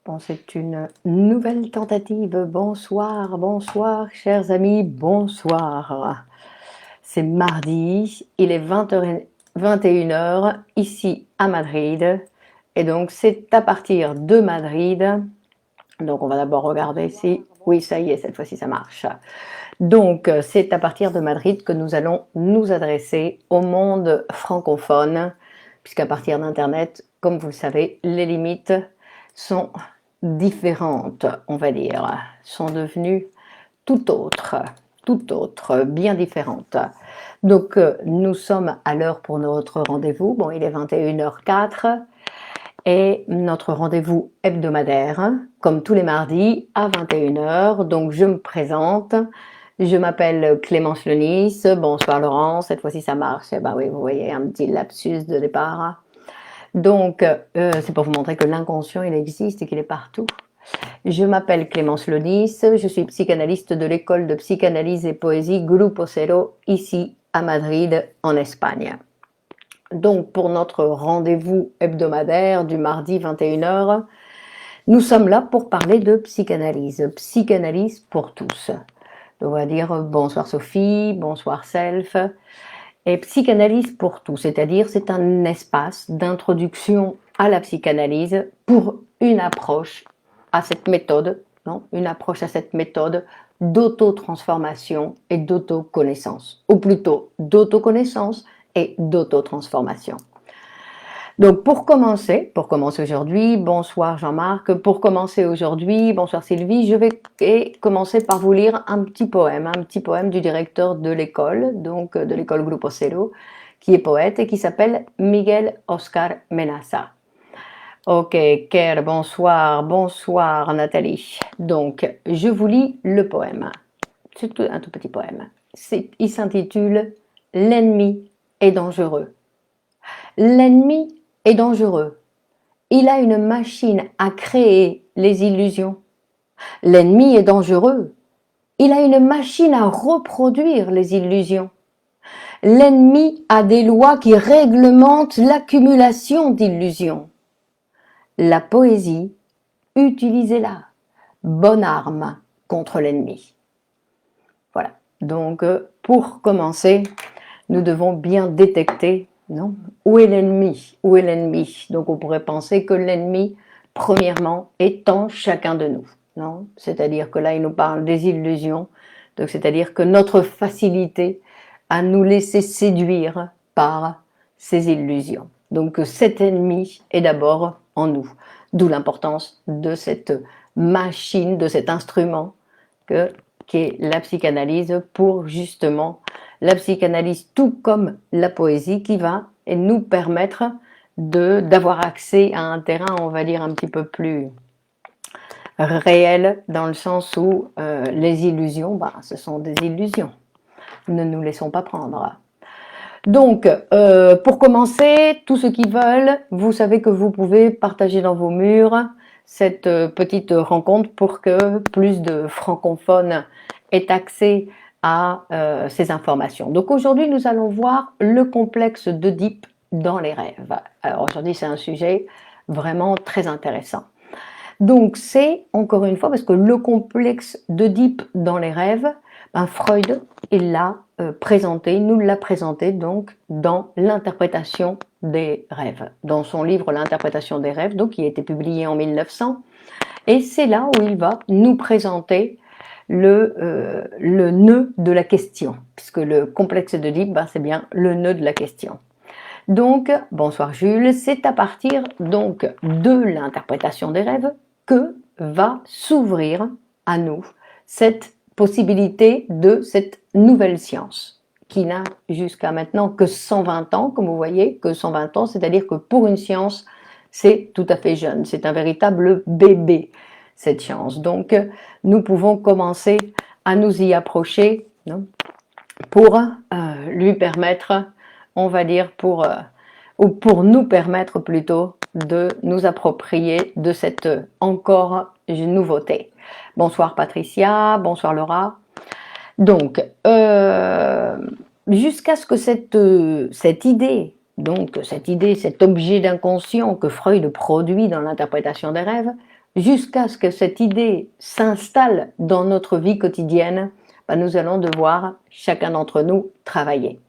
Bon, c'est une nouvelle tentative. Bonsoir, bonsoir, chers amis, bonsoir. C'est mardi, il est 20h, 21h ici à Madrid. Et donc, c'est à partir de Madrid. Donc, on va d'abord regarder si... Oui, ça y est, cette fois-ci, ça marche. Donc, c'est à partir de Madrid que nous allons nous adresser au monde francophone, puisqu'à partir d'Internet, comme vous le savez, les limites sont différentes, on va dire, sont devenues tout autres, bien différentes. Donc, nous sommes à l'heure pour notre rendez-vous. Bon, il est 21h04 et notre rendez-vous hebdomadaire, comme tous les mardis, à 21h. Donc, je me présente. Je m'appelle Clémence Lenis. Bonsoir Laurent, cette fois-ci ça marche. Eh ben oui, vous voyez un petit lapsus de départ. Donc, c'est pour vous montrer que l'inconscient, il existe et qu'il est partout. Je m'appelle Clémence Lenis, je suis psychanalyste de l'école de psychanalyse et poésie Grupo Cero, ici à Madrid, en Espagne. Donc, pour notre rendez-vous hebdomadaire du mardi 21h, nous sommes là pour parler de psychanalyse. Psychanalyse pour tous. On va dire bonsoir Sophie, bonsoir Self. Et psychanalyse pour tous, c'est-à-dire c'est un espace d'introduction à la psychanalyse pour une approche à cette méthode, non, une approche à cette méthode d'auto-transformation et d'auto-connaissance, ou plutôt d'auto-connaissance et d'auto-transformation. Donc pour commencer aujourd'hui, bonsoir Jean-Marc, pour commencer aujourd'hui, bonsoir Sylvie, je vais commencer par vous lire un petit poème du directeur de l'école, donc de l'école Grupo Cero, qui est poète et qui s'appelle Miguel Oscar Menaza. Ok, Ker, bonsoir Nathalie. Donc je vous lis le poème, c'est un tout petit poème. Il s'intitule « L'ennemi est dangereux ». L'ennemi est dangereux. Il a une machine à créer les illusions. L'ennemi est dangereux. Il a une machine à reproduire les illusions. L'ennemi a des lois qui réglementent l'accumulation d'illusions. La poésie, utilisez-la. Bonne arme contre l'ennemi. Voilà. Donc, pour commencer, nous devons bien détecter non, où est l'ennemi? Où est l'ennemi? Donc on pourrait penser que l'ennemi, premièrement, est en chacun de nous. Non, c'est-à-dire que là, il nous parle des illusions. Donc c'est-à-dire que notre facilité à nous laisser séduire par ces illusions. Donc cet ennemi est d'abord en nous. D'où l'importance de cette machine, de cet instrument qui est la psychanalyse pour justement la psychanalyse, tout comme la poésie, qui va nous permettre d'avoir accès à un terrain, on va dire, un petit peu plus réel, dans le sens où les illusions, ce sont des illusions. Ne nous laissons pas prendre. Donc, pour commencer, tous ceux qui veulent, vous savez que vous pouvez partager dans vos murs cette petite rencontre pour que plus de francophones aient accès à ces informations. Donc aujourd'hui, nous allons voir le complexe d'Oedipe dans les rêves. Alors aujourd'hui, c'est un sujet vraiment très intéressant. Donc c'est, encore une fois, parce que le complexe d'Oedipe dans les rêves, Freud, il l'a présenté, nous l'a présenté donc dans l'interprétation des rêves, dans son livre L'interprétation des rêves, donc qui a été publié en 1900, et c'est là où il va nous présenter le nœud de la question, puisque le complexe d'Oedipe, c'est bien le nœud de la question. Donc, bonsoir Jules, c'est à partir donc de l'interprétation des rêves que va s'ouvrir à nous cette possibilité de cette nouvelle science, qui n'a jusqu'à maintenant que 120 ans, comme vous voyez, que 120 ans, c'est-à-dire que pour une science, c'est tout à fait jeune, c'est un véritable bébé, cette science. Donc, nous pouvons commencer à nous y approcher, non, pour lui permettre, on va dire, ou pour nous permettre plutôt de nous approprier de cette encore nouveauté. Bonsoir Patricia, bonsoir Laura. Donc, jusqu'à ce que cette idée, donc cet objet d'inconscient que Freud produit dans l'interprétation des rêves, jusqu'à ce que cette idée s'installe dans notre vie quotidienne, nous allons devoir, chacun d'entre nous, travailler.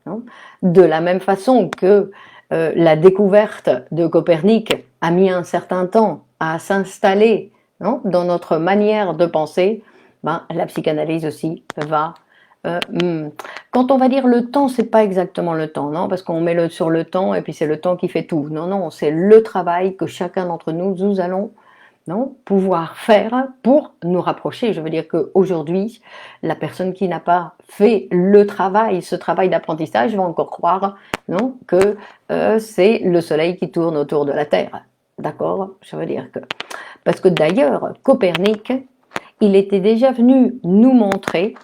De la même façon que la découverte de Copernic a mis un certain temps à s'installer dans notre manière de penser, la psychanalyse aussi va... quand on va dire le temps, c'est pas exactement le temps, non, parce qu'on met sur le temps et puis c'est le temps qui fait tout. Non, non, c'est le travail que chacun d'entre nous allons pouvoir faire pour nous rapprocher. Je veux dire qu'aujourd'hui, la personne qui n'a pas fait le travail, ce travail d'apprentissage, va encore croire que c'est le soleil qui tourne autour de la Terre. D'accord? Je veux dire que... Parce que d'ailleurs, Copernic, il était déjà venu nous montrer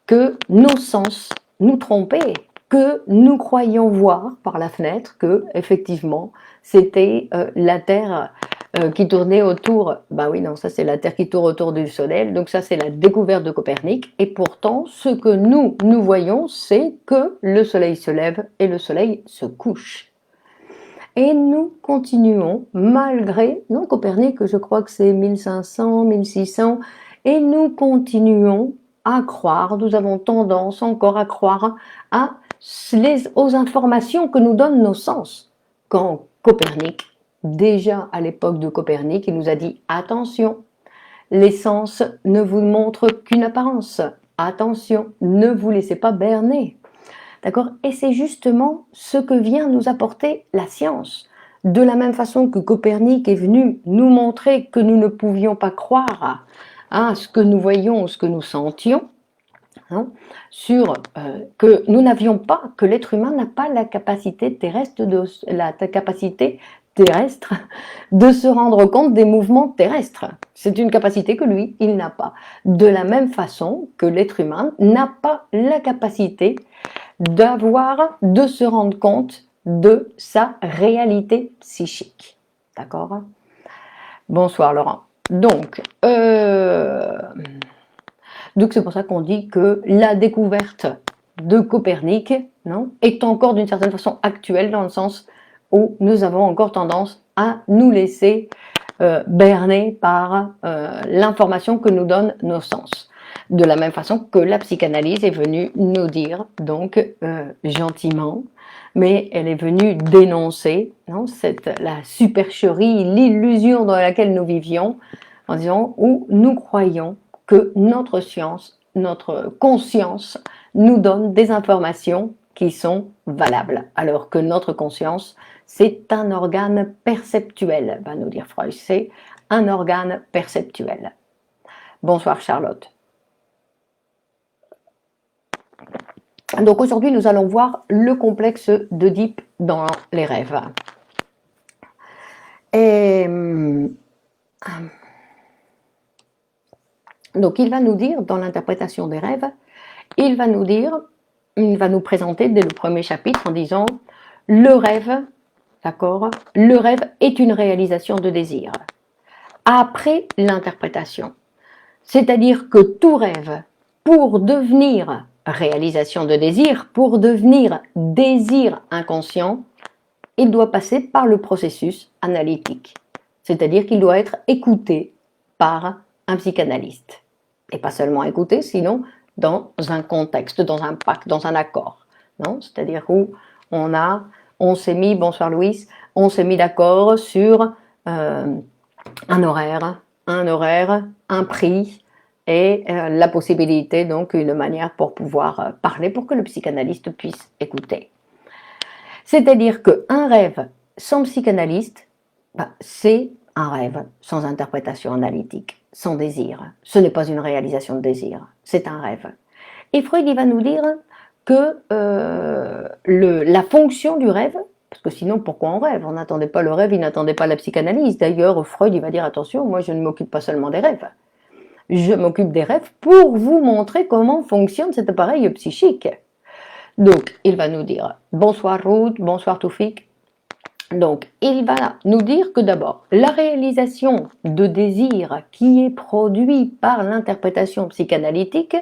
que nos sens nous trompaient, que nous croyions voir par la fenêtre que, effectivement, c'était la Terre qui tournait autour, oui non, ça c'est la Terre qui tourne autour du Soleil, donc ça c'est la découverte de Copernic, et pourtant ce que nous voyons, c'est que le Soleil se lève et le Soleil se couche. Et nous continuons, malgré, Copernic, je crois que c'est 1500, 1600, et nous continuons à croire, nous avons tendance encore à croire aux informations que nous donnent nos sens. Quand Copernic, déjà à l'époque de Copernic, il nous a dit « Attention, les sens ne vous montrent qu'une apparence. Attention, ne vous laissez pas berner. » D'accord? Et c'est justement ce que vient nous apporter la science. De la même façon que Copernic est venu nous montrer que nous ne pouvions pas croire à ce que nous voyions, ce que nous sentions, que nous n'avions pas, que l'être humain n'a pas la capacité terrestre de se rendre compte des mouvements terrestres. C'est une capacité que lui, il n'a pas. De la même façon que l'être humain n'a pas la capacité de se rendre compte de sa réalité psychique. D'accord? Bonsoir Laurent. Donc c'est pour ça qu'on dit que la découverte de Copernic est encore d'une certaine façon actuelle, dans le sens où nous avons encore tendance à nous laisser berner par l'information que nous donnent nos sens. De la même façon que la psychanalyse est venue nous dire, donc gentiment, mais elle est venue dénoncer la supercherie, l'illusion dans laquelle nous vivions, en disant où nous croyons que notre science, notre conscience nous donne des informations qui sont valables, alors que notre conscience, c'est un organe perceptuel, va nous dire Freud, c'est un organe perceptuel. Bonsoir Charlotte. Donc aujourd'hui, nous allons voir le complexe d'Oedipe dans les rêves. Et donc il va nous dire, dans l'interprétation des rêves, il va nous présenter dès le premier chapitre en disant « Le rêve, d'accord, le rêve est une réalisation de désir. » Après l'interprétation, c'est-à-dire que tout rêve, pour devenir réalisation de désir, pour devenir désir inconscient, il doit passer par le processus analytique. C'est-à-dire qu'il doit être écouté par un psychanalyste. Et pas seulement écouté, sinon dans un contexte, dans un pacte, dans un accord. C'est-à-dire où on s'est mis, bonsoir Louise, on s'est mis d'accord sur un horaire, un prix, et la possibilité, donc une manière pour pouvoir parler, pour que le psychanalyste puisse écouter. C'est-à-dire qu'un rêve sans psychanalyste, c'est un rêve sans interprétation analytique, sans désir. Ce n'est pas une réalisation de désir, c'est un rêve. Et Freud, il va nous dire que la fonction du rêve, parce que sinon, pourquoi on rêve? On n'attendait pas le rêve, il n'attendait pas la psychanalyse. D'ailleurs, Freud, il va dire, attention, moi je ne m'occupe pas seulement des rêves. Je m'occupe des rêves pour vous montrer comment fonctionne cet appareil psychique. Donc, il va nous dire, bonsoir Ruth, bonsoir Toufik. Donc, il va nous dire que d'abord, la réalisation de désir qui est produit par l'interprétation psychanalytique,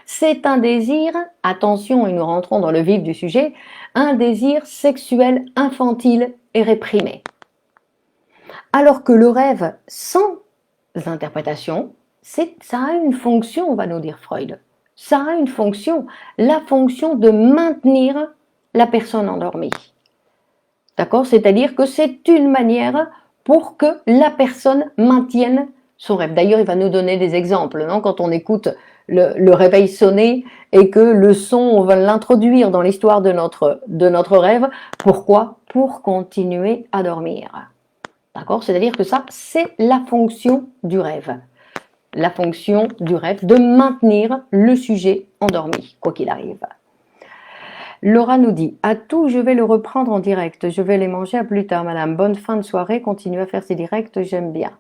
c'est un désir, attention, et nous rentrons dans le vif du sujet, un désir sexuel infantile et réprimé. Alors que le rêve sans interprétations, ça a une fonction, on va nous dire Freud. Ça a une fonction, la fonction de maintenir la personne endormie. D'accord? C'est-à-dire que c'est une manière pour que la personne maintienne son rêve. D'ailleurs, il va nous donner des exemples, non? Quand on écoute le réveil sonner et que le son, on va l'introduire dans l'histoire de notre rêve. Pourquoi? Pour continuer à dormir. D'accord? C'est-à-dire que ça, c'est la fonction du rêve. La fonction du rêve de maintenir le sujet endormi, quoi qu'il arrive. Laura nous dit, à tout, je vais le reprendre en direct. Je vais les manger à plus tard, madame. Bonne fin de soirée. Continuez à faire ces directs, j'aime bien.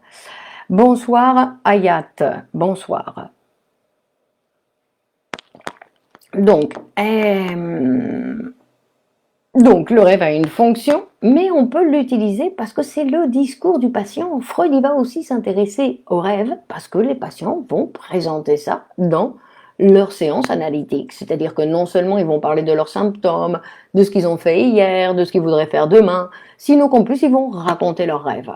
Bonsoir, Ayat. Bonsoir. Donc, le rêve a une fonction, mais on peut l'utiliser parce que c'est le discours du patient. Freud, il va aussi s'intéresser au rêve parce que les patients vont présenter ça dans leur séance analytique. C'est-à-dire que non seulement ils vont parler de leurs symptômes, de ce qu'ils ont fait hier, de ce qu'ils voudraient faire demain, sinon qu'en plus ils vont raconter leurs rêves.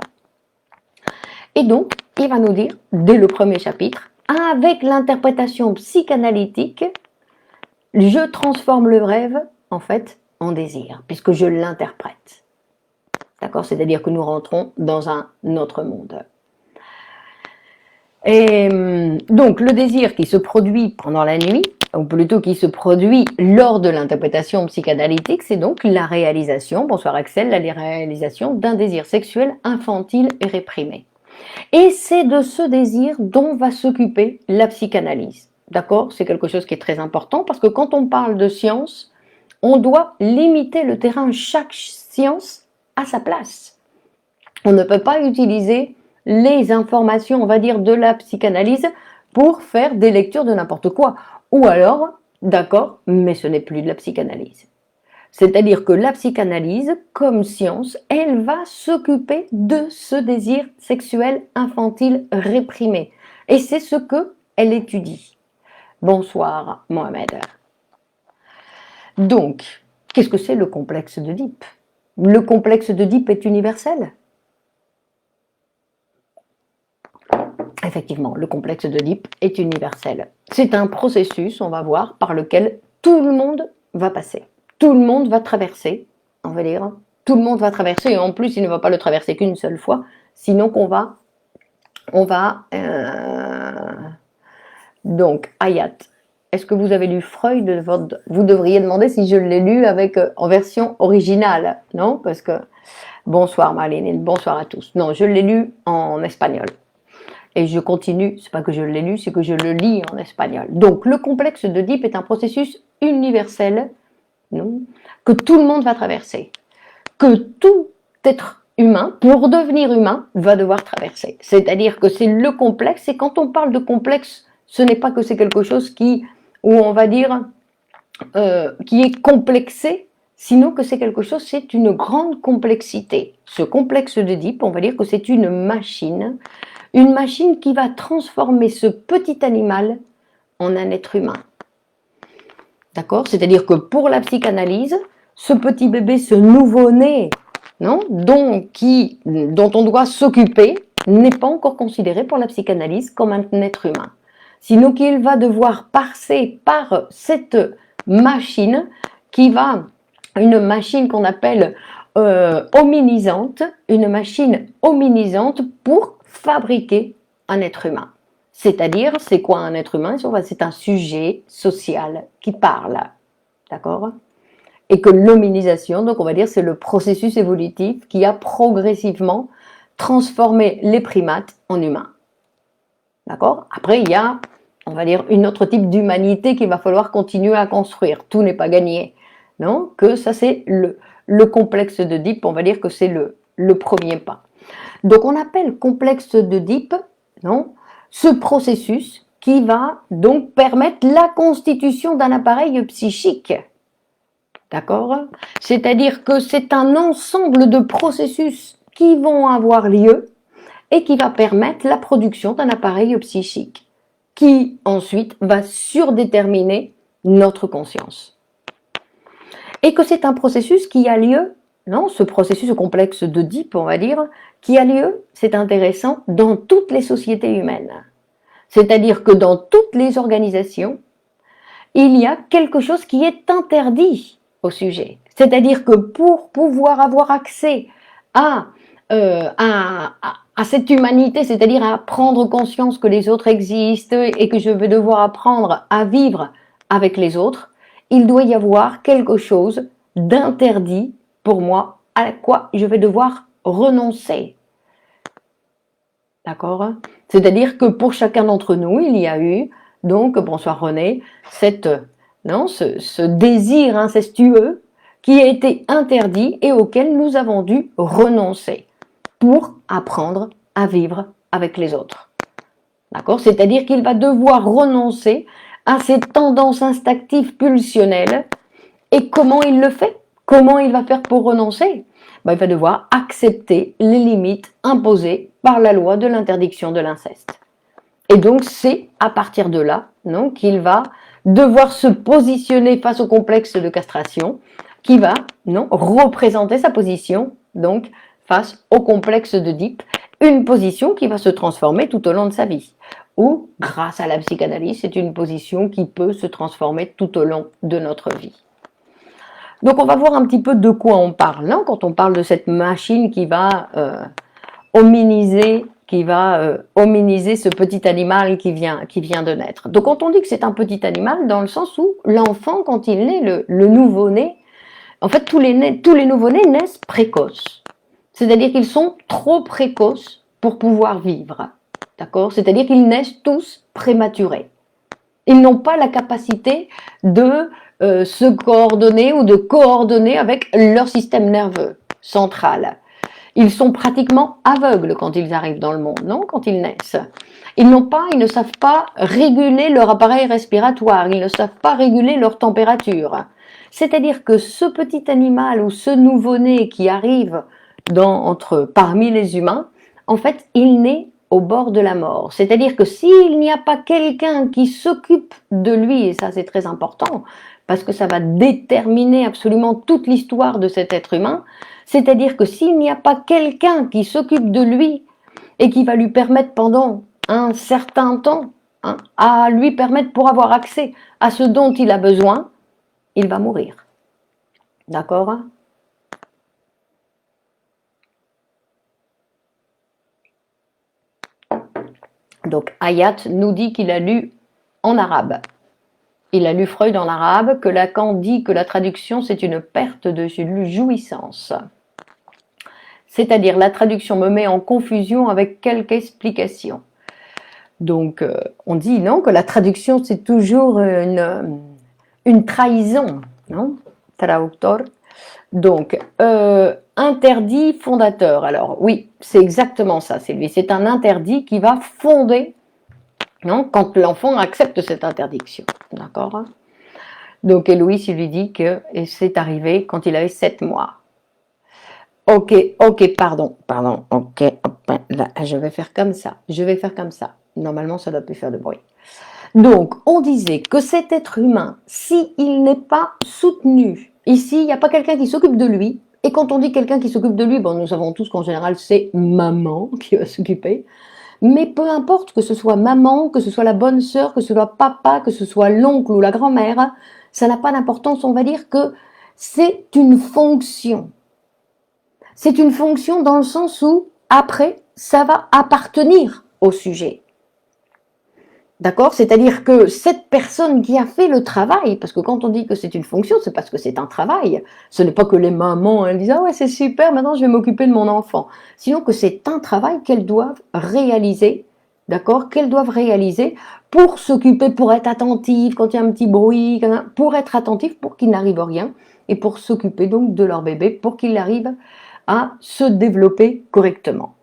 Et donc, il va nous dire, dès le premier chapitre, avec l'interprétation psychanalytique, je transforme le rêve, en fait, en désir, puisque je l'interprète. D'accord? C'est-à-dire que nous rentrons dans un autre monde. Et donc, le désir qui se produit pendant la nuit, ou plutôt qui se produit lors de l'interprétation psychanalytique, c'est donc la réalisation, bonsoir Axel, la réalisation d'un désir sexuel infantile et réprimé. Et c'est de ce désir dont va s'occuper la psychanalyse. D'accord? C'est quelque chose qui est très important parce que quand on parle de science, on doit limiter le terrain. Chaque science a sa place. On ne peut pas utiliser les informations, on va dire, de la psychanalyse pour faire des lectures de n'importe quoi. Ou alors, d'accord, mais ce n'est plus de la psychanalyse. C'est-à-dire que la psychanalyse, comme science, elle va s'occuper de ce désir sexuel infantile réprimé. Et c'est ce qu'elle étudie. Bonsoir, Mohamed. Donc, qu'est-ce que c'est le complexe d'Oedipe? Le complexe d'Oedipe est universel? Effectivement, le complexe d'Oedipe est universel. C'est un processus, on va voir, par lequel tout le monde va passer. Tout le monde va traverser, on va dire. Tout le monde va traverser, et en plus, il ne va pas le traverser qu'une seule fois, sinon donc, Ayat, est-ce que vous avez lu Freud? Vous devriez demander si je l'ai lu en version originale, non? Parce que, bonsoir Marlene, bonsoir à tous. Non, je l'ai lu en espagnol. Et je continue, c'est pas que je l'ai lu, c'est que je le lis en espagnol. Donc, le complexe d'Oedipe est un processus universel, non, que tout le monde va traverser, que tout être humain, pour devenir humain, va devoir traverser. C'est-à-dire que c'est le complexe, et quand on parle de complexe, ce n'est pas que c'est quelque chose où on va dire, qui est complexé, sinon que c'est quelque chose, c'est une grande complexité. Ce complexe d'Oedipe, on va dire que c'est une machine qui va transformer ce petit animal en un être humain. D'accord? C'est-à-dire que pour la psychanalyse, ce petit bébé, ce nouveau-né, non, dont on doit s'occuper, n'est pas encore considéré pour la psychanalyse comme un être humain. Sinon qu'il va devoir passer par cette machine une machine qu'on appelle hominisante, une machine hominisante pour fabriquer un être humain. C'est-à-dire, c'est quoi un être humain? C'est un sujet social qui parle, d'accord? Et que l'hominisation, donc on va dire, c'est le processus évolutif qui a progressivement transformé les primates en humains. D'accord? Après, il y a, on va dire, une autre type d'humanité qu'il va falloir continuer à construire. Tout n'est pas gagné. Non? Que ça, c'est le complexe d'Oedipe, on va dire que c'est le premier pas. Donc, on appelle complexe d'Oedipe, non, ce processus qui va donc permettre la constitution d'un appareil psychique. D'accord? C'est-à-dire que c'est un ensemble de processus qui vont avoir lieu et qui va permettre la production d'un appareil psychique qui ensuite va surdéterminer notre conscience. Et que c'est un processus qui a lieu non, ce processus complexe d'Oedipe, on va dire, qui a lieu, c'est intéressant, dans toutes les sociétés humaines. C'est-à-dire que dans toutes les organisations, il y a quelque chose qui est interdit au sujet. C'est-à-dire que pour pouvoir avoir accès à, à cette humanité, c'est-à-dire à prendre conscience que les autres existent et que je vais devoir apprendre à vivre avec les autres, il doit y avoir quelque chose d'interdit pour moi à quoi je vais devoir renoncer. D'accord? C'est-à-dire que pour chacun d'entre nous, il y a eu, donc, bonsoir René, ce désir incestueux qui a été interdit et auquel nous avons dû renoncer pour apprendre à vivre avec les autres. D'accord? C'est-à-dire qu'il va devoir renoncer à ces tendances instinctives pulsionnelles. Et comment il le fait? Comment il va faire pour renoncer? Il va devoir accepter les limites imposées par la loi de l'interdiction de l'inceste. Et donc c'est à partir de là qu'il va devoir se positionner face au complexe de castration, qui va représenter sa position donc face au complexe d'Oedipe, une position qui va se transformer tout au long de sa vie. Ou grâce à la psychanalyse, c'est une position qui peut se transformer tout au long de notre vie. Donc on va voir un petit peu de quoi on parle quand on parle de cette machine qui va hominiser ce petit animal qui vient de naître. Donc quand on dit que c'est un petit animal, dans le sens où l'enfant, quand il naît, le nouveau-né, en fait tous les nouveau-nés naissent précoces. C'est-à-dire qu'ils sont trop précoces pour pouvoir vivre. D'accord? C'est-à-dire qu'ils naissent tous prématurés. Ils n'ont pas la capacité de se coordonner ou de coordonner avec leur système nerveux central. Ils sont pratiquement aveugles quand ils arrivent dans le monde, quand ils naissent. Ils ne savent pas réguler leur appareil respiratoire, ils ne savent pas réguler leur température. C'est-à-dire que ce petit animal ou ce nouveau-né qui arrive parmi les humains, en fait, il naît au bord de la mort. C'est-à-dire que s'il n'y a pas quelqu'un qui s'occupe de lui, et ça c'est très important, parce que ça va déterminer absolument toute l'histoire de cet être humain, c'est-à-dire que s'il n'y a pas quelqu'un qui s'occupe de lui et qui va lui permettre pendant un certain temps, à lui permettre pour avoir accès à ce dont il a besoin, il va mourir. D'accord ? Donc Hayat nous dit qu'il a lu en arabe. Il a lu Freud en arabe, que Lacan dit que la traduction c'est une perte de jouissance. C'est-à-dire la traduction me met en confusion avec quelque explication. Donc on dit que la traduction c'est toujours une trahison, non? Traductor. Donc interdit fondateur. Alors oui, c'est exactement ça, Sylvie. C'est un interdit qui va fonder quand l'enfant accepte cette interdiction. D'accord? Donc Héloïse, il lui dit que c'est arrivé quand il avait 7 mois. Ok, pardon, ok, là, je vais faire comme ça. Normalement, ça ne doit plus faire de bruit. Donc, on disait que cet être humain, s'il n'est pas soutenu, ici, il n'y a pas quelqu'un qui s'occupe de lui, et quand on dit quelqu'un qui s'occupe de lui, nous savons tous qu'en général, c'est maman qui va s'occuper, mais peu importe que ce soit maman, que ce soit la bonne sœur, que ce soit papa, que ce soit l'oncle ou la grand-mère, ça n'a pas d'importance, on va dire que c'est une fonction. C'est une fonction dans le sens où, après, ça va appartenir au sujet. D'accord? C'est-à-dire que cette personne qui a fait le travail, parce que quand on dit que c'est une fonction, c'est parce que c'est un travail. Ce n'est pas que les mamans elles disent « Ah ouais, c'est super, maintenant je vais m'occuper de mon enfant ». Sinon que c'est un travail qu'elles doivent réaliser, d'accord? Qu'elles doivent réaliser pour s'occuper, pour être attentives quand il y a un petit bruit, pour être attentives pour qu'il n'arrive rien, et pour s'occuper donc de leur bébé, pour qu'il arrive à se développer correctement.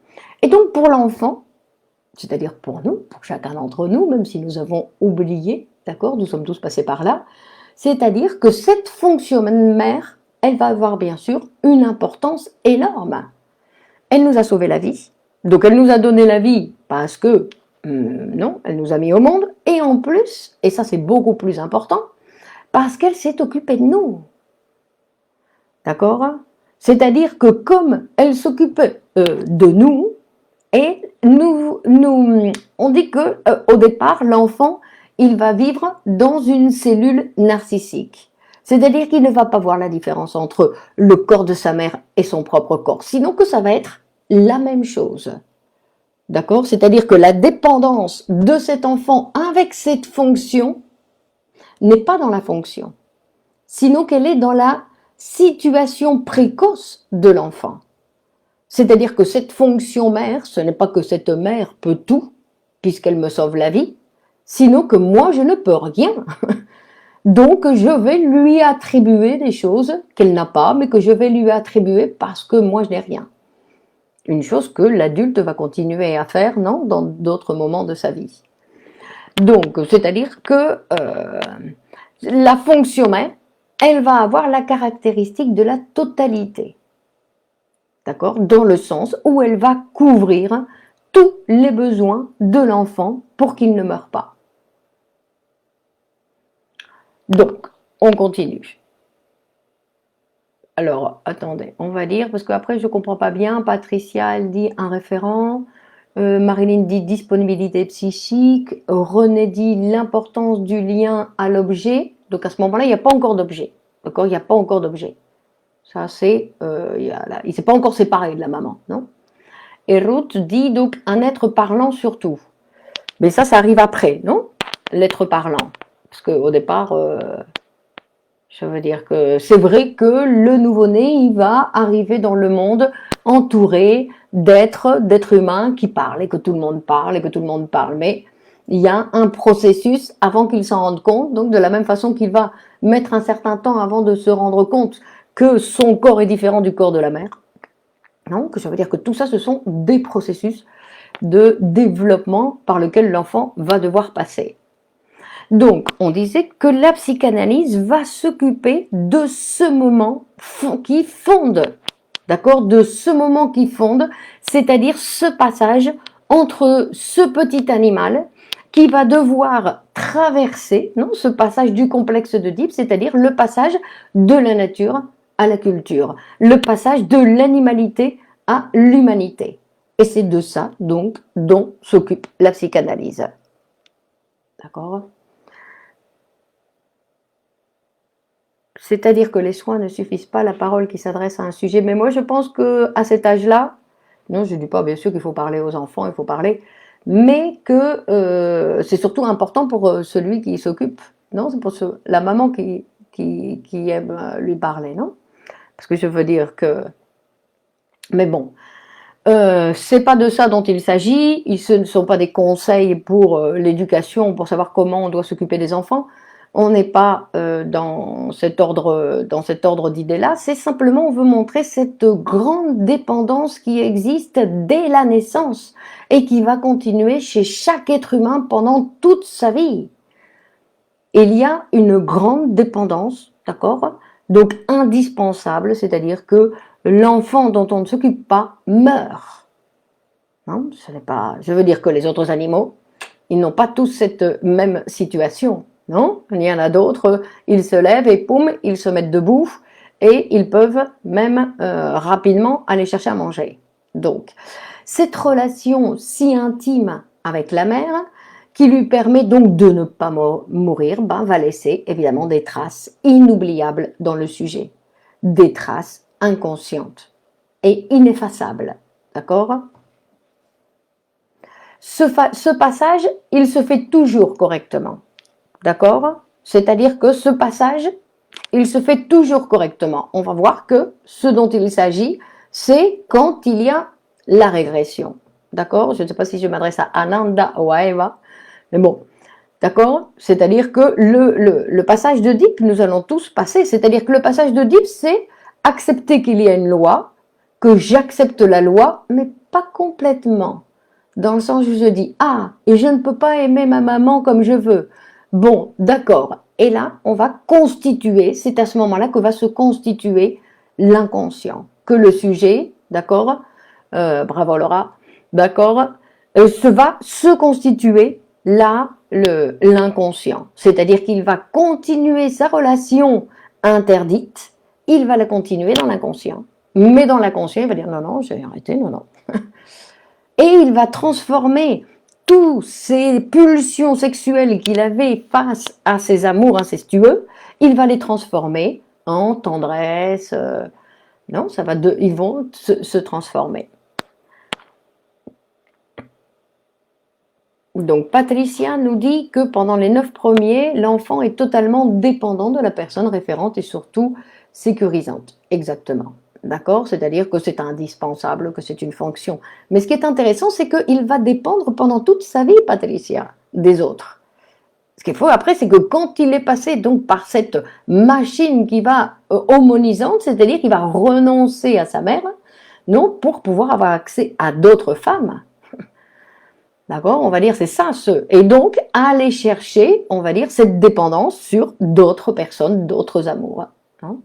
Et donc pour l'enfant, c'est-à-dire pour nous, pour chacun d'entre nous, même si nous avons oublié, d'accord, nous sommes tous passés par là, c'est-à-dire que cette fonction mère, elle va avoir bien sûr une importance énorme. Elle nous a sauvé la vie, donc elle nous a donné la vie parce que, elle nous a mis au monde, et en plus, et ça c'est beaucoup plus important, parce qu'elle s'est occupée de nous. D'accord ? C'est-à-dire que comme elle s'occupe de nous, et on dit que au départ, l'enfant, il va vivre dans une cellule narcissique. C'est-à-dire qu'il ne va pas voir la différence entre le corps de sa mère et son propre corps, sinon que ça va être la même chose. D'accord? C'est-à-dire que la dépendance de cet enfant avec cette fonction n'est pas dans la fonction, sinon qu'elle est dans la situation précoce de l'enfant. C'est-à-dire que cette fonction mère, ce n'est pas que cette mère peut tout, puisqu'elle me sauve la vie, sinon que moi je ne peux rien. Donc je vais lui attribuer des choses qu'elle n'a pas, mais que je vais lui attribuer parce que moi je n'ai rien. Une chose que l'adulte va continuer à faire, non, dans d'autres moments de sa vie. Donc, c'est-à-dire que la fonction mère, elle va avoir la caractéristique de la totalité. D'accord? Dans le sens où elle va couvrir tous les besoins de l'enfant pour qu'il ne meure pas. Donc, on continue. Alors, attendez, on va lire, parce qu'après je ne comprends pas bien. Patricia, elle dit un référent. Marilyn dit disponibilité psychique. René dit l'importance du lien à l'objet. Donc à ce moment-là, il n'y a pas encore d'objet. D'accord? Il n'y a pas encore d'objet. Ça, c'est, il ne s'est pas encore séparé de la maman, non? Et Ruth dit donc un être parlant surtout. Mais ça arrive après, non? L'être parlant. Parce qu'au départ, je veux dire que c'est vrai que le nouveau-né, il va arriver dans le monde entouré d'êtres humains qui parlent et que tout le monde parle et que tout le monde parle. Mais il y a un processus avant qu'il s'en rende compte. Donc de la même façon qu'il va mettre un certain temps avant de se rendre compte que son corps est différent du corps de la mère. Non, que ça veut dire que tout ça, ce sont des processus de développement par lequel l'enfant va devoir passer. Donc, on disait que la psychanalyse va s'occuper de ce moment qui fonde, d'accord, de ce moment qui fonde, c'est-à-dire ce passage entre ce petit animal qui va devoir traverser, non, ce passage du complexe d'Oedipe, c'est-à-dire le passage de la nature à la culture, le passage de l'animalité à l'humanité. Et c'est de ça, donc, dont s'occupe la psychanalyse. D'accord ? C'est-à-dire que les soins ne suffisent pas, la parole qui s'adresse à un sujet. Mais moi, je pense qu'à cet âge-là, non, je ne dis pas bien sûr qu'il faut parler aux enfants, il faut parler, mais que c'est surtout important pour celui qui s'occupe, non, c'est pour la maman qui aime lui parler, non? Parce que je veux dire que... Mais bon, c'est pas de ça dont il s'agit, ce ne sont pas des conseils pour l'éducation, pour savoir comment on doit s'occuper des enfants. On n'est pas dans cet ordre d'idées-là, c'est simplement on veut montrer cette grande dépendance qui existe dès la naissance et qui va continuer chez chaque être humain pendant toute sa vie. Il y a une grande dépendance, d'accord? Donc indispensable, c'est-à-dire que l'enfant dont on ne s'occupe pas meurt. Non, ce n'est pas. Je veux dire que les autres animaux, ils n'ont pas tous cette même situation. Non, il y en a d'autres, ils se lèvent et poum, ils se mettent debout et ils peuvent même rapidement aller chercher à manger. Donc, cette relation si intime avec la mère, qui lui permet donc de ne pas mourir, va laisser évidemment des traces inoubliables dans le sujet, des traces inconscientes et ineffaçables. D'accord ? Ce passage, il se fait toujours correctement. D'accord? C'est-à-dire que ce passage, il se fait toujours correctement. On va voir que ce dont il s'agit, c'est quand il y a la régression. D'accord? Je ne sais pas si je m'adresse à Ananda ou à Eva, mais bon. D'accord? C'est-à-dire que le passage d'Oedipe, nous allons tous passer. C'est-à-dire que le passage d'Oedipe, c'est accepter qu'il y a une loi, que j'accepte la loi, mais pas complètement. Dans le sens où je dis, ah, et je ne peux pas aimer ma maman comme je veux. Bon, d'accord. Et là, on va constituer, c'est à ce moment-là que va se constituer l'inconscient. Que le sujet, d'accord, bravo Laura, d'accord, va se constituer là, l'inconscient. C'est-à-dire qu'il va continuer sa relation interdite, il va la continuer dans l'inconscient. Mais dans l'inconscient, il va dire non, non, j'ai arrêté, non, non. Et il va transformer toutes ces pulsions sexuelles qu'il avait face à ses amours incestueux, il va les transformer en tendresse. Non, ils vont se transformer. Donc Patricia nous dit que pendant les 9 premiers, l'enfant est totalement dépendant de la personne référente et surtout sécurisante. Exactement. D'accord? C'est-à-dire que c'est indispensable, que c'est une fonction. Mais ce qui est intéressant, c'est qu'il va dépendre pendant toute sa vie, Patricia, des autres. Ce qu'il faut après, c'est que quand il est passé donc par cette machine qui va homonisante, c'est-à-dire qu'il va renoncer à sa mère, non, pour pouvoir avoir accès à d'autres femmes. D'accord? On va dire c'est ça, et donc aller chercher, on va dire, cette dépendance sur d'autres personnes, d'autres amours. Hein?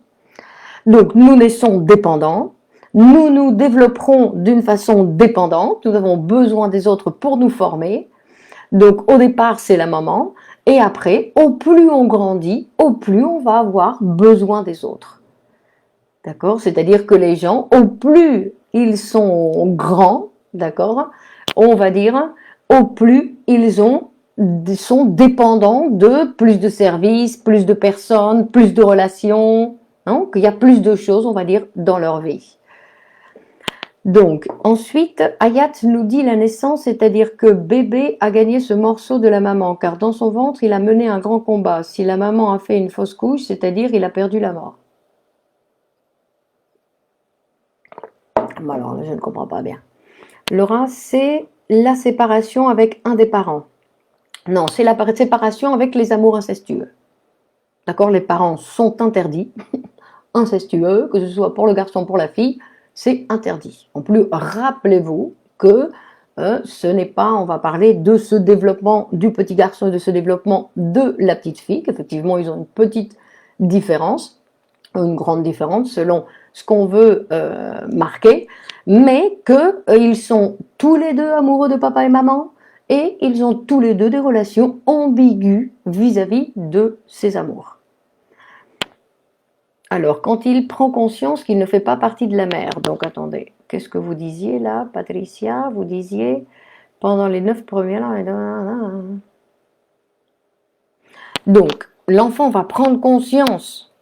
Donc nous naissons dépendants, nous nous développerons d'une façon dépendante, nous avons besoin des autres pour nous former. Donc au départ c'est la maman, et après, au plus on grandit, au plus on va avoir besoin des autres. D'accord? C'est-à-dire que les gens, au plus ils sont grands, d'accord, on va dire, au plus ils sont dépendants de plus de services, plus de personnes, plus de relations, hein, qu'il y a plus de choses, on va dire, dans leur vie. Donc, ensuite, Hayat nous dit la naissance, c'est-à-dire que bébé a gagné ce morceau de la maman, car dans son ventre, il a mené un grand combat. Si la maman a fait une fausse couche, c'est-à-dire il a perdu la mort. Bon, alors, je ne comprends pas bien. Laura, c'est la séparation avec un des parents. Non, c'est la séparation avec les amours incestueux. D'accord? Les parents sont interdits, incestueux, que ce soit pour le garçon ou pour la fille, c'est interdit. En plus, rappelez-vous que ce n'est pas, on va parler de ce développement du petit garçon et de ce développement de la petite fille, qu'effectivement ils ont une petite différence, une grande différence selon ce qu'on veut marquer, mais qu'ils sont tous les deux amoureux de papa et maman, et ils ont tous les deux des relations ambiguës vis-à-vis de ces amours. Alors, quand il prend conscience qu'il ne fait pas partie de la mère, donc attendez, qu'est-ce que vous disiez là, Patricia? Vous disiez, pendant les 9 premiers... Donc, l'enfant va prendre conscience,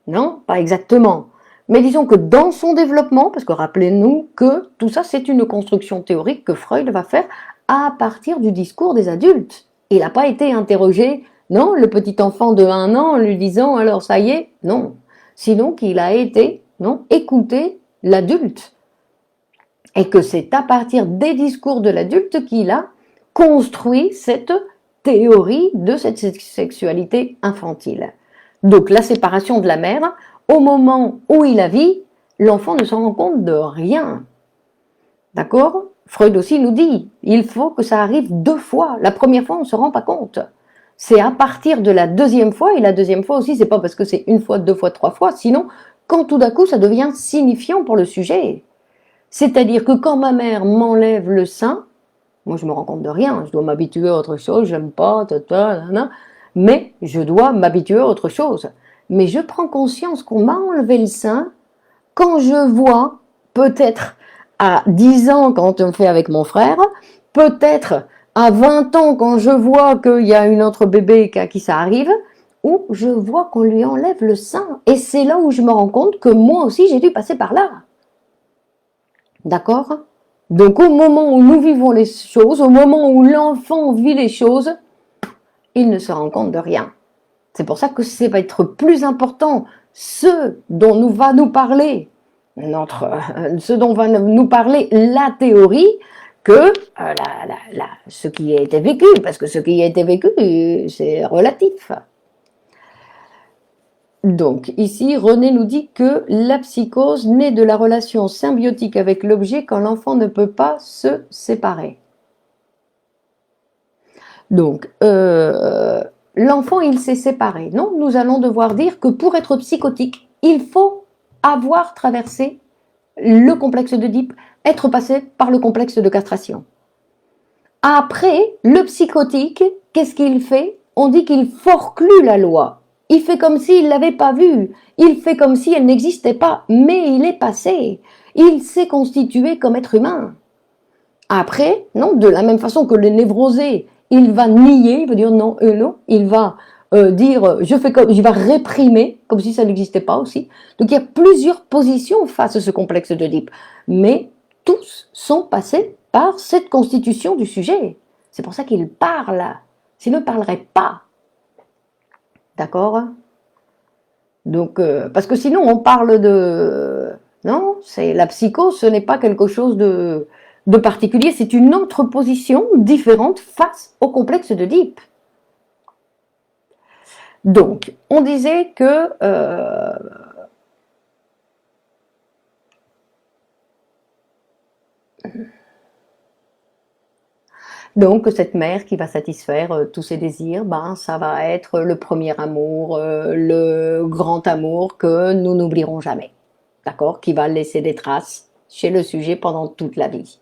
non, pas exactement, mais disons que dans son développement, parce que rappelez-nous que tout ça c'est une construction théorique que Freud va faire à partir du discours des adultes. Il n'a pas été interrogé, non, le petit enfant de 1 an en lui disant alors ça y est, non, sinon qu'il a été, non, écouter l'adulte. Et que c'est à partir des discours de l'adulte qu'il a construit cette théorie de cette sexualité infantile. Donc la séparation de la mère, au moment où il la vit, l'enfant ne s'en rend compte de rien. D'accord? Freud aussi nous dit, il faut que ça arrive 2 fois. La première fois, on ne se rend pas compte. C'est à partir de la deuxième fois, et la deuxième fois aussi, c'est pas parce que c'est 1 fois, 2 fois, 3 fois, sinon, quand tout d'un coup, ça devient signifiant pour le sujet. C'est-à-dire que quand ma mère m'enlève le sein, moi je me rends compte de rien, je dois m'habituer à autre chose, j'aime pas, mais je dois m'habituer à autre chose. Mais je prends conscience qu'on m'a enlevé le sein quand je vois, peut-être à 10 ans quand on fait avec mon frère, peut-être à 20 ans quand je vois qu'il y a une autre bébé à qui ça arrive, ou je vois qu'on lui enlève le sein. Et c'est là où je me rends compte que moi aussi j'ai dû passer par là. D'accord? Donc au moment où nous vivons les choses, au moment où l'enfant vit les choses, il ne se rend compte de rien. C'est pour ça que ça va être plus important ce dont va nous parler la théorie que ce qui a été vécu, parce que ce qui a été vécu, c'est relatif. Donc, ici, René nous dit que la psychose naît de la relation symbiotique avec l'objet quand l'enfant ne peut pas se séparer. Donc, l'enfant, il s'est séparé. Non, nous allons devoir dire que pour être psychotique, il faut avoir traversé le complexe d'Oedipe, être passé par le complexe de castration. Après, le psychotique, qu'est-ce qu'il fait? On dit qu'il forclue la loi. Il fait comme s'il ne l'avait pas vue. Il fait comme si elle n'existait pas. Mais il est passé. Il s'est constitué comme être humain. Après, non, de la même façon que le névrosé, il va nier, il va dire non, non, il va dire je fais comme, il va réprimer, comme si ça n'existait pas aussi. Donc il y a plusieurs positions face à ce complexe d'Oedipe, mais tous sont passés par cette constitution du sujet. C'est pour ça qu'il parle. S'il ne parlerait pas, d'accord? Donc parce que sinon on parle de non, c'est la psychose, ce n'est pas quelque chose de particulier, c'est une autre position différente face au complexe d'Oedipe. Donc, on disait que donc cette mère qui va satisfaire tous ses désirs, ben ça va être le premier amour, le grand amour que nous n'oublierons jamais, d'accord, qui va laisser des traces chez le sujet pendant toute la vie.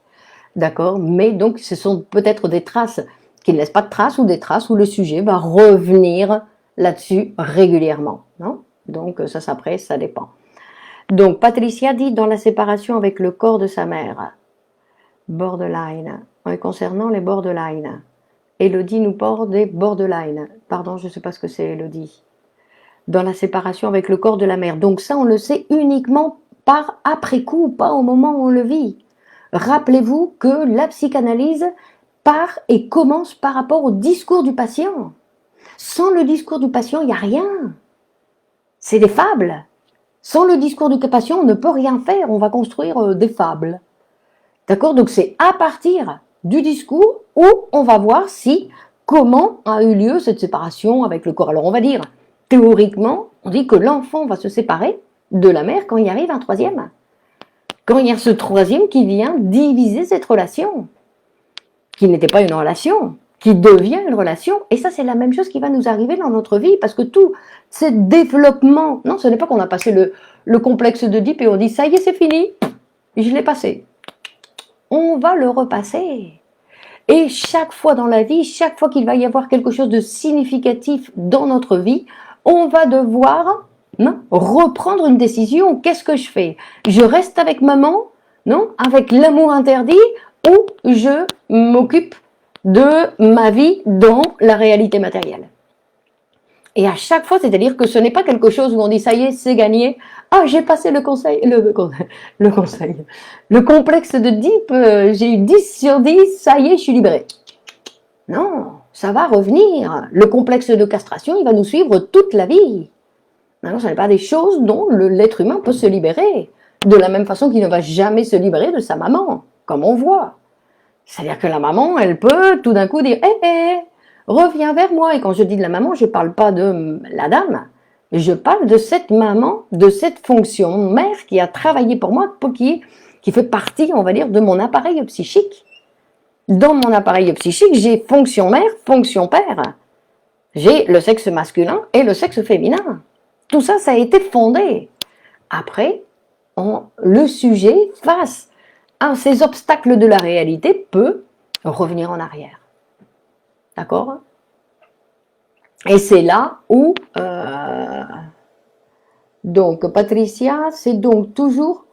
D'accord? Mais donc, ce sont peut-être des traces qui ne laissent pas de traces ou des traces où le sujet va revenir là-dessus régulièrement. Non? Donc, ça, après, ça dépend. Donc, Patricia dit dans la séparation avec le corps de sa mère, borderline, concernant les borderline. Elodie nous porte des borderline. Pardon, je ne sais pas ce que c'est, Elodie. Dans la séparation avec le corps de la mère. Donc, ça, on le sait uniquement par après coup, pas au moment où on le vit. Rappelez-vous que la psychanalyse part et commence par rapport au discours du patient. Sans le discours du patient, il n'y a rien. C'est des fables. Sans le discours du patient, on ne peut rien faire. On va construire des fables. D'accord? Donc c'est à partir du discours où on va voir si, comment a eu lieu cette séparation avec le corps. Alors on va dire, théoriquement, on dit que l'enfant va se séparer de la mère quand il arrive un troisième. Quand il y a ce troisième qui vient diviser cette relation, qui n'était pas une relation, qui devient une relation, et ça c'est la même chose qui va nous arriver dans notre vie, parce que tout ce développement, non, ce n'est pas qu'on a passé le complexe d'Oedipe et on dit ça y est c'est fini, je l'ai passé. On va le repasser. Et chaque fois dans la vie, chaque fois qu'il va y avoir quelque chose de significatif dans notre vie, on va devoir reprendre une décision. Qu'est-ce que je fais? Je reste avec maman, non, avec l'amour interdit, ou je m'occupe de ma vie dans la réalité matérielle. Et à chaque fois, c'est-à-dire que ce n'est pas quelque chose où on dit ça y est, c'est gagné. Ah, j'ai passé le complexe d'Oedipe, j'ai eu 10 sur 10, ça y est, je suis libérée. Non, ça va revenir. Le complexe de castration, il va nous suivre toute la vie. Non, ce n'est pas des choses dont l'être humain peut se libérer. De la même façon qu'il ne va jamais se libérer de sa maman, comme on voit. C'est-à-dire que la maman, elle peut tout d'un coup dire hé, reviens vers moi. Et quand je dis de la maman, je ne parle pas de la dame. Je parle de cette maman, de cette fonction mère qui a travaillé pour moi, qui fait partie, on va dire, de mon appareil psychique. Dans mon appareil psychique, j'ai fonction mère, fonction père. J'ai le sexe masculin et le sexe féminin. Tout ça, ça a été fondé. Après, le sujet, face à ces obstacles de la réalité, peut revenir en arrière. D'accord? Et c'est là où... donc, Patricia, c'est donc toujours...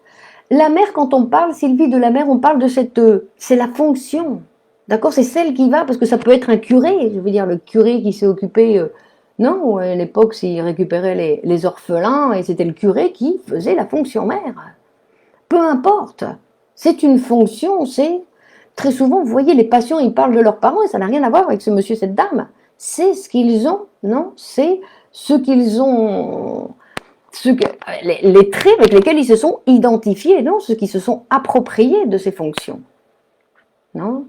La mère, quand on parle, Sylvie, de la mère, on parle de cette... c'est la fonction. D'accord? C'est celle qui va, parce que ça peut être un curé, je veux dire, le curé qui s'est occupé... non, à l'époque, s'il récupérait les orphelins, et c'était le curé qui faisait la fonction mère. Peu importe. C'est une fonction, c'est... Très souvent, vous voyez, les patients, ils parlent de leurs parents, et ça n'a rien à voir avec ce monsieur, cette dame. C'est ce qu'ils ont, non? C'est ce qu'ils ont... les traits avec lesquels ils se sont identifiés, non? Ceux qui se sont appropriés de ces fonctions. Non?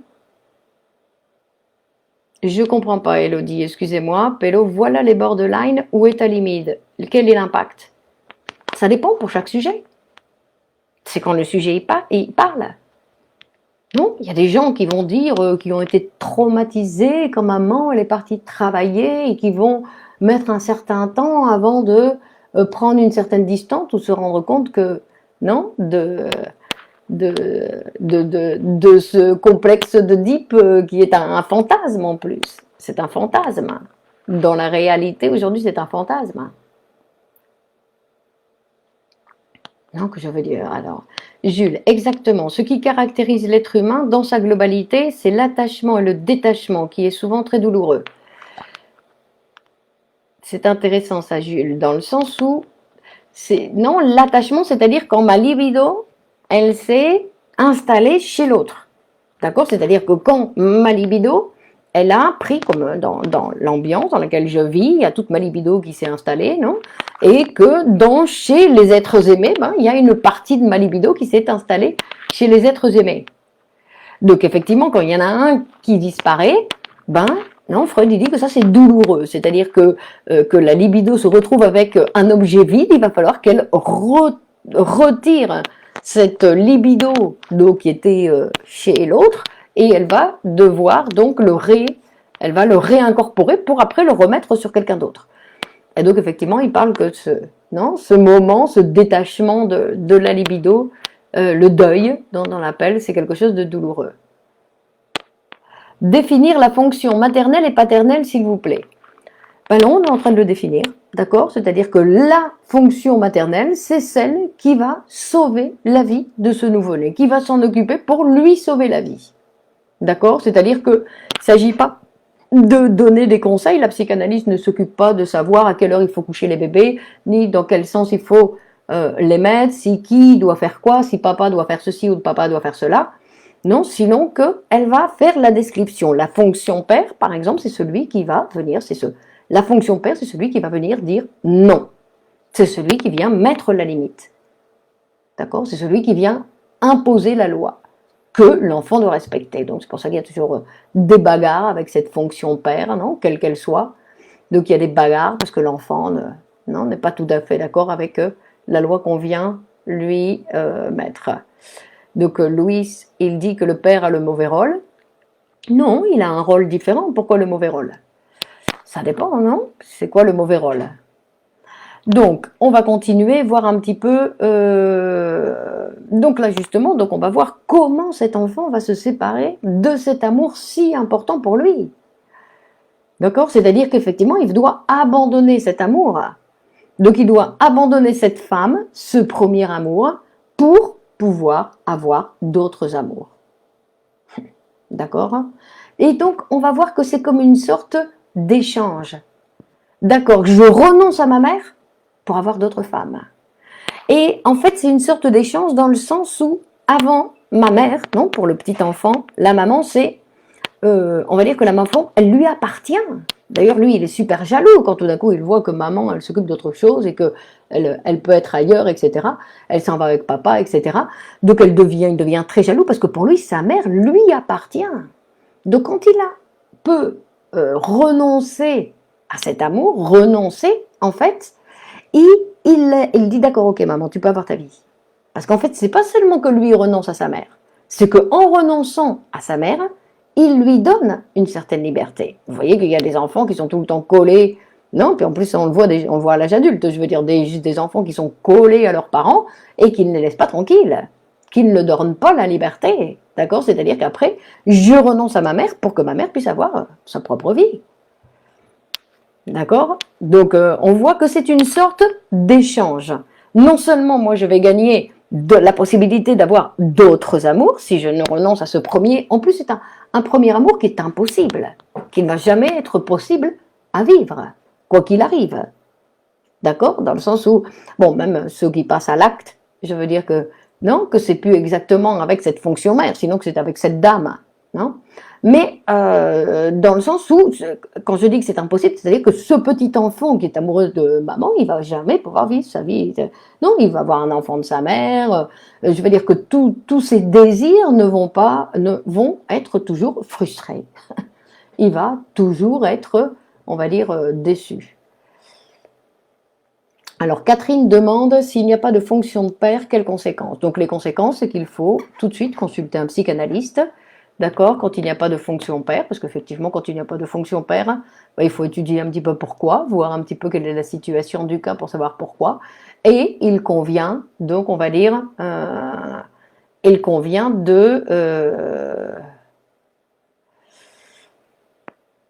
Je comprends pas, Elodie, excusez-moi. Pélo, voilà les borderline, où est ta limite? Quel est l'impact? Ça dépend pour chaque sujet. C'est quand le sujet il parle. Non, il y a des gens qui vont dire, qui ont été traumatisés quand maman elle est partie travailler et qui vont mettre un certain temps avant de prendre une certaine distance ou se rendre compte que non, de ce complexe d'Oedipe qui est un fantasme en plus. C'est un fantasme. Dans la réalité, aujourd'hui, c'est un fantasme. Non, que je veux dire. Alors, Jules, exactement. Ce qui caractérise l'être humain dans sa globalité, c'est l'attachement et le détachement qui est souvent très douloureux. C'est intéressant ça, Jules, dans le sens où non, l'attachement, c'est-à-dire quand ma libido, elle s'est installée chez l'autre. D'accord? C'est-à-dire que quand ma libido, elle a pris, comme dans l'ambiance dans laquelle je vis, il y a toute ma libido qui s'est installée, non? Et que chez les êtres aimés, il y a une partie de ma libido qui s'est installée chez les êtres aimés. Donc effectivement, quand il y en a un qui disparaît, non, Freud il dit que ça c'est douloureux, c'est-à-dire que la libido se retrouve avec un objet vide, il va falloir qu'elle retire cette libido qui était chez l'autre, et elle va devoir donc elle va le réincorporer pour après le remettre sur quelqu'un d'autre. Et donc effectivement, il parle que ce moment, ce détachement de la libido, le deuil dont on l'appelle, c'est quelque chose de douloureux. Définir la fonction maternelle et paternelle, s'il vous plaît. Ben non, on est en train de le définir, d'accord? C'est-à-dire que la fonction maternelle, c'est celle qui va sauver la vie de ce nouveau-né, qui va s'en occuper pour lui sauver la vie. D'accord? C'est-à-dire qu'il ne s'agit pas de donner des conseils, la psychanalyse ne s'occupe pas de savoir à quelle heure il faut coucher les bébés, ni dans quel sens il faut les mettre, si qui doit faire quoi, si papa doit faire ceci ou papa doit faire cela. Non, sinon qu'elle va faire la description. La fonction père, par exemple, c'est celui qui va venir, la fonction père, c'est celui qui va venir dire non. C'est celui qui vient mettre la limite. D'accord? C'est celui qui vient imposer la loi que l'enfant doit respecter. Donc c'est pour ça qu'il y a toujours des bagarres avec cette fonction père, non, quelle qu'elle soit. Donc il y a des bagarres parce que l'enfant n'est pas tout à fait d'accord avec la loi qu'on vient lui mettre. Donc Louis, il dit que le père a le mauvais rôle. Non, il a un rôle différent. Pourquoi le mauvais rôle? Ça dépend, non? C'est quoi le mauvais rôle? Donc, on va continuer, voir un petit peu... donc là, justement, on va voir comment cet enfant va se séparer de cet amour si important pour lui. D'accord? C'est-à-dire qu'effectivement, il doit abandonner cet amour. Donc, il doit abandonner cette femme, ce premier amour, pour pouvoir avoir d'autres amours. D'accord? Et donc, on va voir que c'est comme une sorte d'échange. D'accord, je renonce à ma mère pour avoir d'autres femmes. Et en fait, c'est une sorte d'échange dans le sens où, avant, ma mère, non, pour le petit enfant, la maman, c'est, on va dire que la maman, elle lui appartient. D'ailleurs, lui, il est super jaloux quand tout d'un coup, il voit que maman, elle s'occupe d'autre chose et que elle peut être ailleurs, etc. Elle s'en va avec papa, etc. Donc, il devient très jaloux parce que pour lui, sa mère lui appartient. Donc, quand il peut renoncer à cet amour, en fait, il dit d'accord, ok maman, tu peux avoir ta vie. Parce qu'en fait, c'est pas seulement que lui renonce à sa mère, c'est qu'en renonçant à sa mère, il lui donne une certaine liberté. Vous voyez qu'il y a des enfants qui sont tout le temps collés, non? Puis en plus, on le voit à l'âge adulte, je veux dire, des enfants qui sont collés à leurs parents et qui ne les laissent pas tranquilles, qui ne leur donnent pas la liberté. D'accord? C'est-à-dire qu'après, je renonce à ma mère pour que ma mère puisse avoir sa propre vie. D'accord? Donc, on voit que c'est une sorte d'échange. Non seulement moi, je vais gagner la possibilité d'avoir d'autres amours, si je ne renonce à ce premier, en plus c'est un premier amour qui est impossible, qui ne va jamais être possible à vivre, quoi qu'il arrive. D'accord? Dans le sens où, bon, même ceux qui passent à l'acte, je veux dire que, non, que c'est plus exactement avec cette fonction mère, sinon que c'est avec cette dame, non? Mais dans le sens où, quand je dis que c'est impossible, c'est-à-dire que ce petit enfant qui est amoureux de maman, il va jamais pouvoir vivre sa vie. Non, il va avoir un enfant de sa mère. Je veux dire que tous ses désirs ne vont être toujours frustrés. Il va toujours être, on va dire, déçu. Alors Catherine demande s'il n'y a pas de fonction de père, quelles conséquences? Donc les conséquences, c'est qu'il faut tout de suite consulter un psychanalyste. D'accord, quand il n'y a pas de fonction père, parce qu'effectivement, quand il n'y a pas de fonction père, il faut étudier un petit peu pourquoi, voir un petit peu quelle est la situation du cas pour savoir pourquoi. Et il convient, donc on va dire, il convient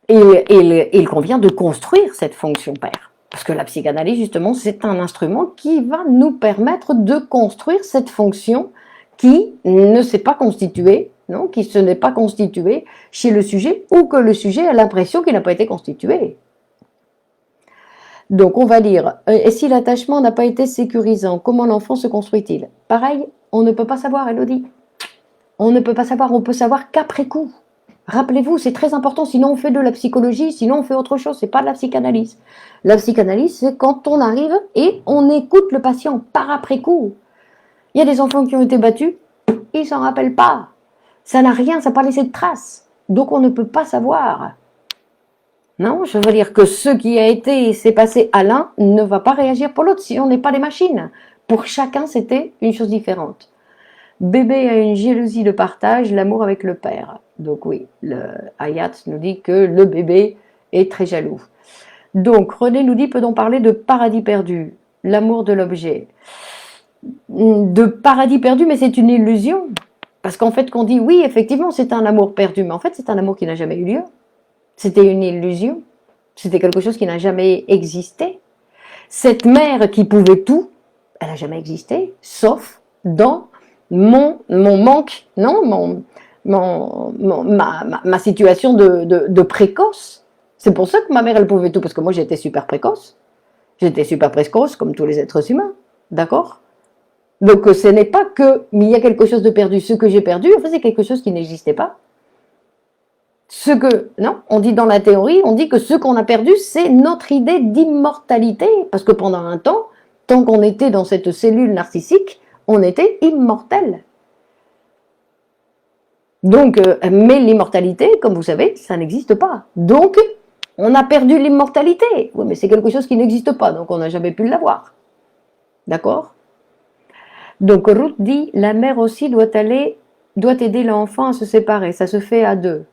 il convient de construire cette fonction père. Parce que la psychanalyse, justement, c'est un instrument qui va nous permettre de construire cette fonction qui ne s'est pas constituée, non, qui se n'est pas constituée chez le sujet, ou que le sujet a l'impression qu'il n'a pas été constitué. Donc on va lire, et si l'attachement n'a pas été sécurisant, comment l'enfant se construit-il? Pareil, on ne peut pas savoir, Elodie. On ne peut pas savoir, on peut savoir qu'après coup. Rappelez-vous, c'est très important, sinon on fait de la psychologie, sinon on fait autre chose, c'est pas de la psychanalyse. La psychanalyse, c'est quand on arrive et on écoute le patient par après coup. Il y a des enfants qui ont été battus, ils s'en rappellent pas. Ça n'a rien, ça n'a pas laissé de traces. Donc on ne peut pas savoir. Non, je veux dire que ce qui a été et s'est passé à l'un ne va pas réagir pour l'autre, si on n'est pas des machines. Pour chacun, c'était une chose différente. Bébé a une jalousie de partage, l'amour avec le père. Donc oui, le Hayat nous dit que le bébé est très jaloux. Donc René nous dit, peut-on parler de paradis perdu, l'amour de l'objet? De paradis perdu, mais c'est une illusion. Parce qu'en fait, qu'on dit, oui, effectivement, c'est un amour perdu, mais en fait, c'est un amour qui n'a jamais eu lieu. C'était une illusion. C'était quelque chose qui n'a jamais existé. Cette mère qui pouvait tout, elle n'a jamais existé, sauf dans mon manque, non, ma situation de précoce. C'est pour ça que ma mère, elle pouvait tout, parce que moi, j'étais super précoce. J'étais super précoce, comme tous les êtres humains. D'accord? Donc, ce n'est pas que, mais il y a quelque chose de perdu. Ce que j'ai perdu, en fait, c'est quelque chose qui n'existait pas. Non, on dit dans la théorie, on dit que ce qu'on a perdu, c'est notre idée d'immortalité. Parce que pendant un temps, tant qu'on était dans cette cellule narcissique, on était immortel. Donc, mais l'immortalité, comme vous savez, ça n'existe pas. Donc, on a perdu l'immortalité. Oui, mais c'est quelque chose qui n'existe pas, donc on n'a jamais pu l'avoir. D'accord? Donc, Ruth dit, la mère aussi doit aider l'enfant à se séparer. Ça se fait à deux.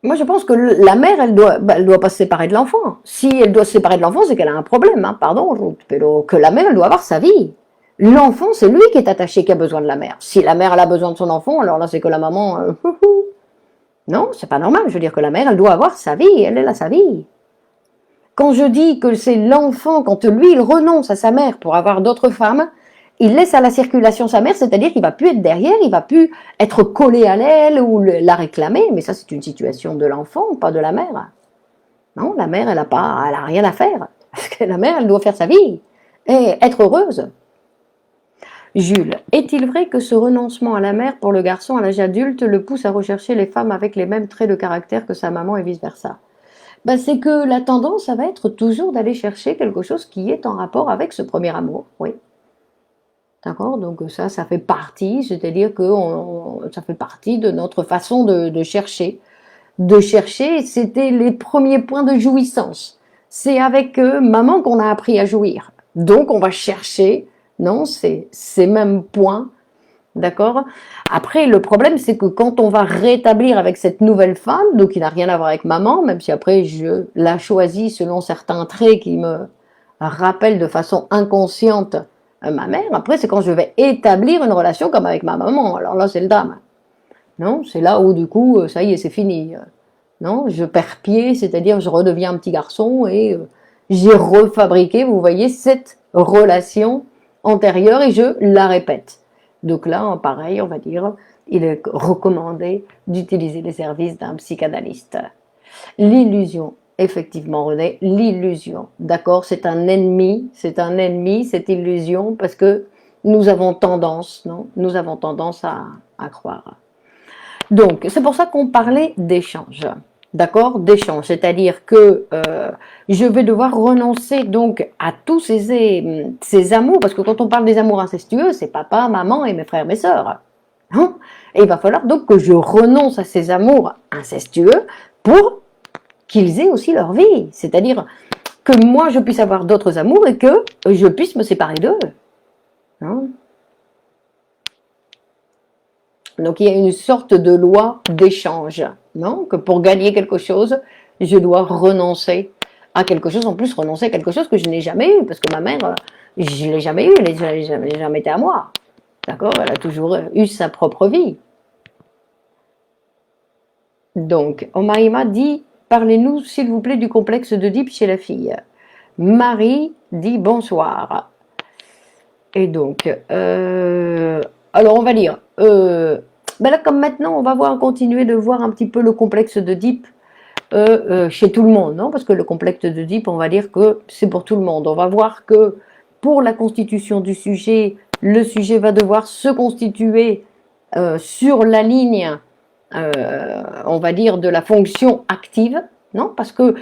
Moi, je pense que la mère, elle doit pas se séparer de l'enfant. Si elle doit se séparer de l'enfant, c'est qu'elle a un problème, hein, pardon, Ruth, mais que la mère, elle doit avoir sa vie. L'enfant, c'est lui qui est attaché, qui a besoin de la mère. Si la mère, elle a besoin de son enfant, alors là, c'est que la maman... Non, c'est pas normal. Je veux dire que la mère, elle doit avoir sa vie. Elle a sa vie. Quand je dis que c'est l'enfant, quand lui, il renonce à sa mère pour avoir d'autres femmes, il laisse à la circulation sa mère, c'est-à-dire qu'il va plus être derrière, il va plus être collé à l'aile ou la réclamer. Mais ça, c'est une situation de l'enfant, pas de la mère. Non, la mère, elle a rien à faire. Parce que la mère, elle doit faire sa vie et être heureuse. Jules, est-il vrai que ce renoncement à la mère pour le garçon à l'âge adulte le pousse à rechercher les femmes avec les mêmes traits de caractère que sa maman et vice-versa? Ben, c'est que la tendance, ça va être toujours d'aller chercher quelque chose qui est en rapport avec ce premier amour, oui. D'accord? Donc ça fait partie, c'est-à-dire que ça fait partie de notre façon de chercher. De chercher, c'était les premiers points de jouissance. C'est avec maman qu'on a appris à jouir. Donc on va chercher, non, ces mêmes points, d'accord? Après, le problème, c'est que quand on va rétablir avec cette nouvelle femme, donc qui n'a rien à voir avec maman, même si après je la choisis selon certains traits qui me rappellent de façon inconsciente ma mère, après c'est quand je vais établir une relation comme avec ma maman, alors là c'est le drame. Non, c'est là où du coup, ça y est, c'est fini. Non, je perds pied, c'est-à-dire je redeviens un petit garçon et j'ai refabriqué, vous voyez, cette relation antérieure et je la répète. Donc là, pareil, on va dire, il est recommandé d'utiliser les services d'un psychanalyste. L'illusion, effectivement, René, l'illusion, d'accord, c'est un ennemi, cette illusion, parce que nous avons tendance, non, nous avons tendance à croire. Donc, c'est pour ça qu'on parlait d'échange, d'accord, d'échange, c'est-à-dire que je vais devoir renoncer donc à tous ces amours, parce que quand on parle des amours incestueux, c'est papa, maman et mes frères, mes sœurs. Hein, et il va falloir donc que je renonce à ces amours incestueux pour qu'ils aient aussi leur vie, c'est-à-dire que moi je puisse avoir d'autres amours et que je puisse me séparer d'eux. Hein. Donc il y a une sorte de loi d'échange, non? Que pour gagner quelque chose, je dois renoncer à quelque chose, en plus renoncer à quelque chose que je n'ai jamais eu, parce que ma mère, je ne l'ai jamais eu, elle n'a jamais été à moi. D'accord? Elle a toujours eu sa propre vie. Donc, Omarima dit, parlez-nous s'il vous plaît du complexe d'Oedipe chez la fille. Marie dit bonsoir. Et donc, alors on va dire, ben là comme maintenant on va continuer de voir un petit peu le complexe d'Oedipe chez tout le monde, non? Parce que le complexe d'Oedipe, on va dire que c'est pour tout le monde. On va voir que pour la constitution du sujet, le sujet va devoir se constituer sur la ligne, on va dire, de la fonction active, non? Parce que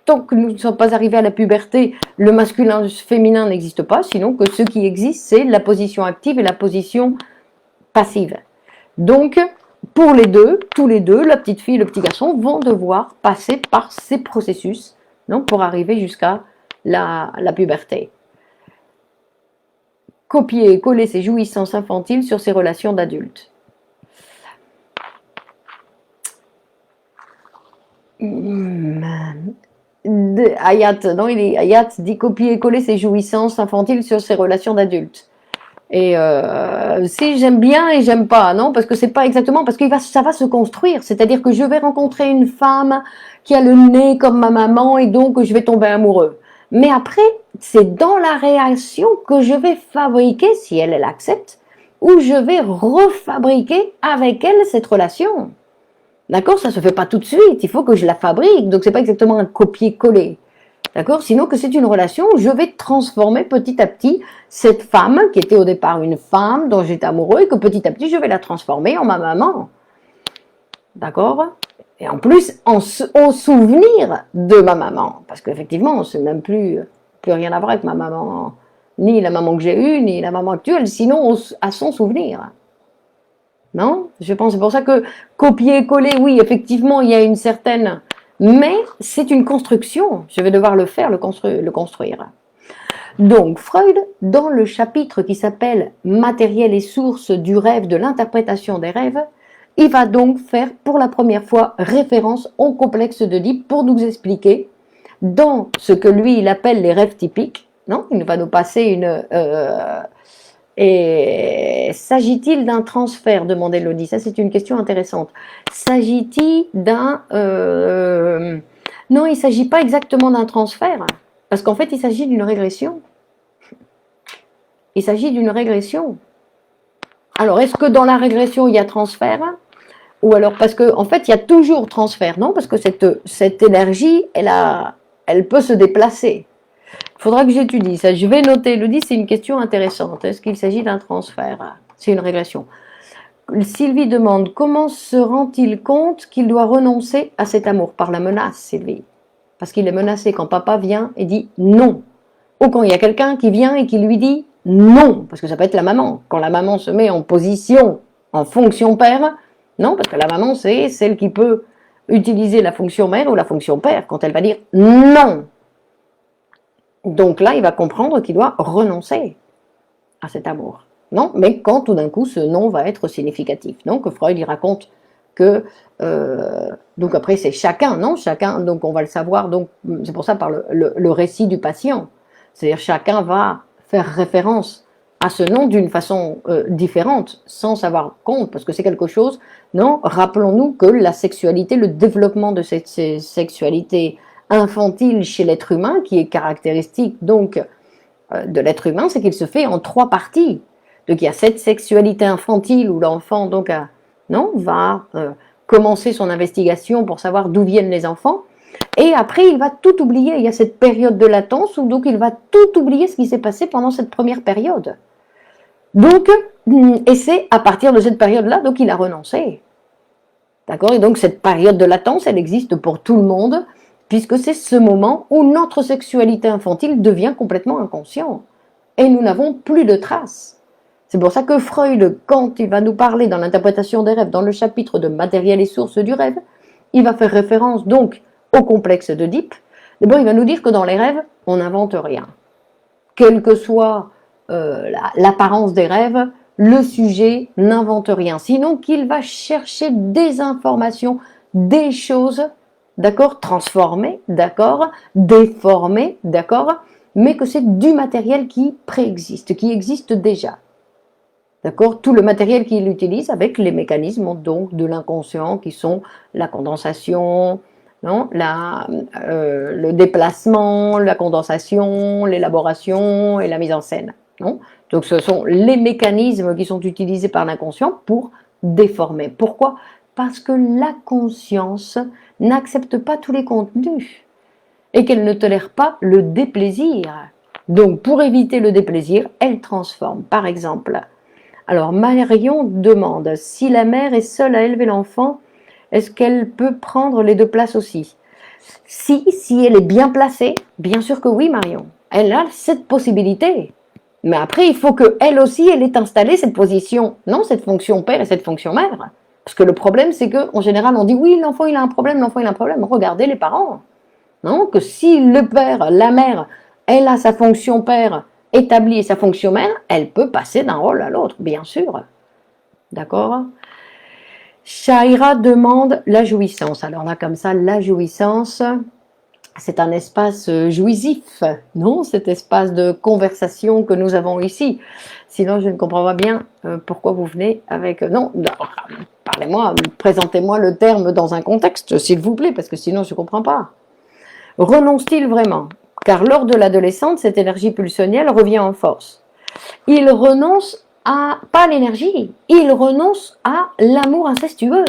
tant que nous ne sommes pas arrivés à la puberté, le masculin et le féminin n'existe pas, sinon que ce qui existe, c'est la position active et la position passive. Donc, pour les deux, tous les deux, la petite fille et le petit garçon, vont devoir passer par ces processus, non, pour arriver jusqu'à la puberté. Copier et coller ses jouissances infantiles sur ses relations d'adultes. Hayat, non, Hayat dit copier et coller ses jouissances infantiles sur ses relations d'adultes. Et si j'aime bien et j'aime pas, non, parce que c'est pas exactement, parce que ça va se construire. C'est-à-dire que je vais rencontrer une femme qui a le nez comme ma maman et donc je vais tomber amoureux. Mais après, c'est dans la réaction que je vais fabriquer, si elle accepte, ou je vais refabriquer avec elle cette relation. D'accord? Ça se fait pas tout de suite. Il faut que je la fabrique. Donc c'est pas exactement un copier-coller. D'accord? Sinon que c'est une relation où je vais transformer petit à petit cette femme qui était au départ une femme dont j'étais amoureux et que petit à petit je vais la transformer en ma maman. D'accord? Et en plus, au souvenir de ma maman. Parce qu'effectivement, on ne sait même plus rien à voir avec ma maman. Ni la maman que j'ai eue, ni la maman actuelle, sinon à son souvenir. Non? Je pense, c'est pour ça que copier-coller, oui, effectivement, il y a une certaine... Mais c'est une construction. Je vais devoir le faire, le construire. Donc, Freud, dans le chapitre qui s'appelle « Matériel et source du rêve, de l'interprétation des rêves », il va donc faire pour la première fois référence au complexe d'Oedipe pour nous expliquer, dans ce que lui, il appelle les rêves typiques, non? Il va nous passer une... et s'agit-il d'un transfert, demandait Lodi. Ça, c'est une question intéressante. S'agit-il d'un... Non, il ne s'agit pas exactement d'un transfert, parce qu'en fait, il s'agit d'une régression. Il s'agit d'une régression. Alors, est-ce que dans la régression, il y a transfert? Ou alors, parce qu'en fait, il y a toujours transfert, non? Parce que cette énergie, elle peut se déplacer. Il faudra que j'étudie ça. Je vais noter. Lodi, c'est une question intéressante. Est-ce qu'il s'agit d'un transfert? C'est une régression. Sylvie demande, comment se rend-il compte qu'il doit renoncer à cet amour? Par la menace, Sylvie. Parce qu'il est menacé quand papa vient et dit non. Ou quand il y a quelqu'un qui vient et qui lui dit non. Parce que ça peut être la maman. Quand la maman se met en position, en fonction père, non, parce que la maman, c'est celle qui peut utiliser la fonction mère ou la fonction père quand elle va dire non. Donc là, il va comprendre qu'il doit renoncer à cet amour. Non, mais quand tout d'un coup, ce non va être significatif. Donc Freud, il raconte que... donc après, c'est chacun, non? Chacun, donc on va le savoir, donc c'est pour ça par le récit du patient. C'est-à-dire chacun va faire référence à ce non d'une façon différente, sans savoir compte, parce que c'est quelque chose, non? Rappelons-nous que la sexualité, le développement de cette sexualité infantile chez l'être humain, qui est caractéristique donc de l'être humain, c'est qu'il se fait en 3 parties. Donc il y a cette sexualité infantile où l'enfant donc va commencer son investigation pour savoir d'où viennent les enfants, et après il va tout oublier. Il y a cette période de latence où donc il va tout oublier ce qui s'est passé pendant cette première période. Donc, et c'est à partir de cette période-là, donc il a renoncé. D'accord? Et donc cette période de latence, elle existe pour tout le monde, puisque c'est ce moment où notre sexualité infantile devient complètement inconsciente. Et nous n'avons plus de traces. C'est pour ça que Freud, quand il va nous parler dans l'interprétation des rêves, dans le chapitre de matériel et source du rêve, il va faire référence donc au complexe d'Oedipe. D'abord, il va nous dire que dans les rêves, on n'invente rien. Quelle que soit l'apparence des rêves, le sujet n'invente rien. Sinon qu'il va chercher des informations, des choses, d'accord, transformées, d'accord, déformées, d'accord, mais que c'est du matériel qui préexiste, qui existe déjà. D'accord? Tout le matériel qu'il utilise avec les mécanismes donc de l'inconscient qui sont la condensation, non? Le déplacement, la condensation, l'élaboration et la mise en scène. Non? Donc ce sont les mécanismes qui sont utilisés par l'inconscient pour déformer. Pourquoi? Parce que la conscience n'accepte pas tous les contenus et qu'elle ne tolère pas le déplaisir. Donc pour éviter le déplaisir, elle transforme. Par exemple, alors Marion demande si la mère est seule à élever l'enfant, est-ce qu'elle peut prendre les deux places aussi? Si elle est bien placée, bien sûr que oui Marion, elle a cette possibilité. Mais après, il faut qu'elle aussi, elle ait installé cette position, non, cette fonction père et cette fonction mère. Parce que le problème, c'est qu'en général, on dit oui, l'enfant il a un problème, l'enfant il a un problème. Regardez les parents. Non, que si le père, la mère, elle a sa fonction père établie et sa fonction mère, elle peut passer d'un rôle à l'autre, bien sûr. D'accord? Shaira demande la jouissance. Alors là, comme ça, la jouissance, c'est un espace jouissif, non? Cet espace de conversation que nous avons ici. Sinon, je ne comprends pas bien pourquoi vous venez avec... Non, parlez-moi, présentez-moi le terme dans un contexte, s'il vous plaît, parce que sinon, je ne comprends pas. Renonce-t-il vraiment? Car lors de l'adolescence, cette énergie pulsionnelle revient en force. Il renonce à, pas à l'énergie, il renonce à l'amour incestueux.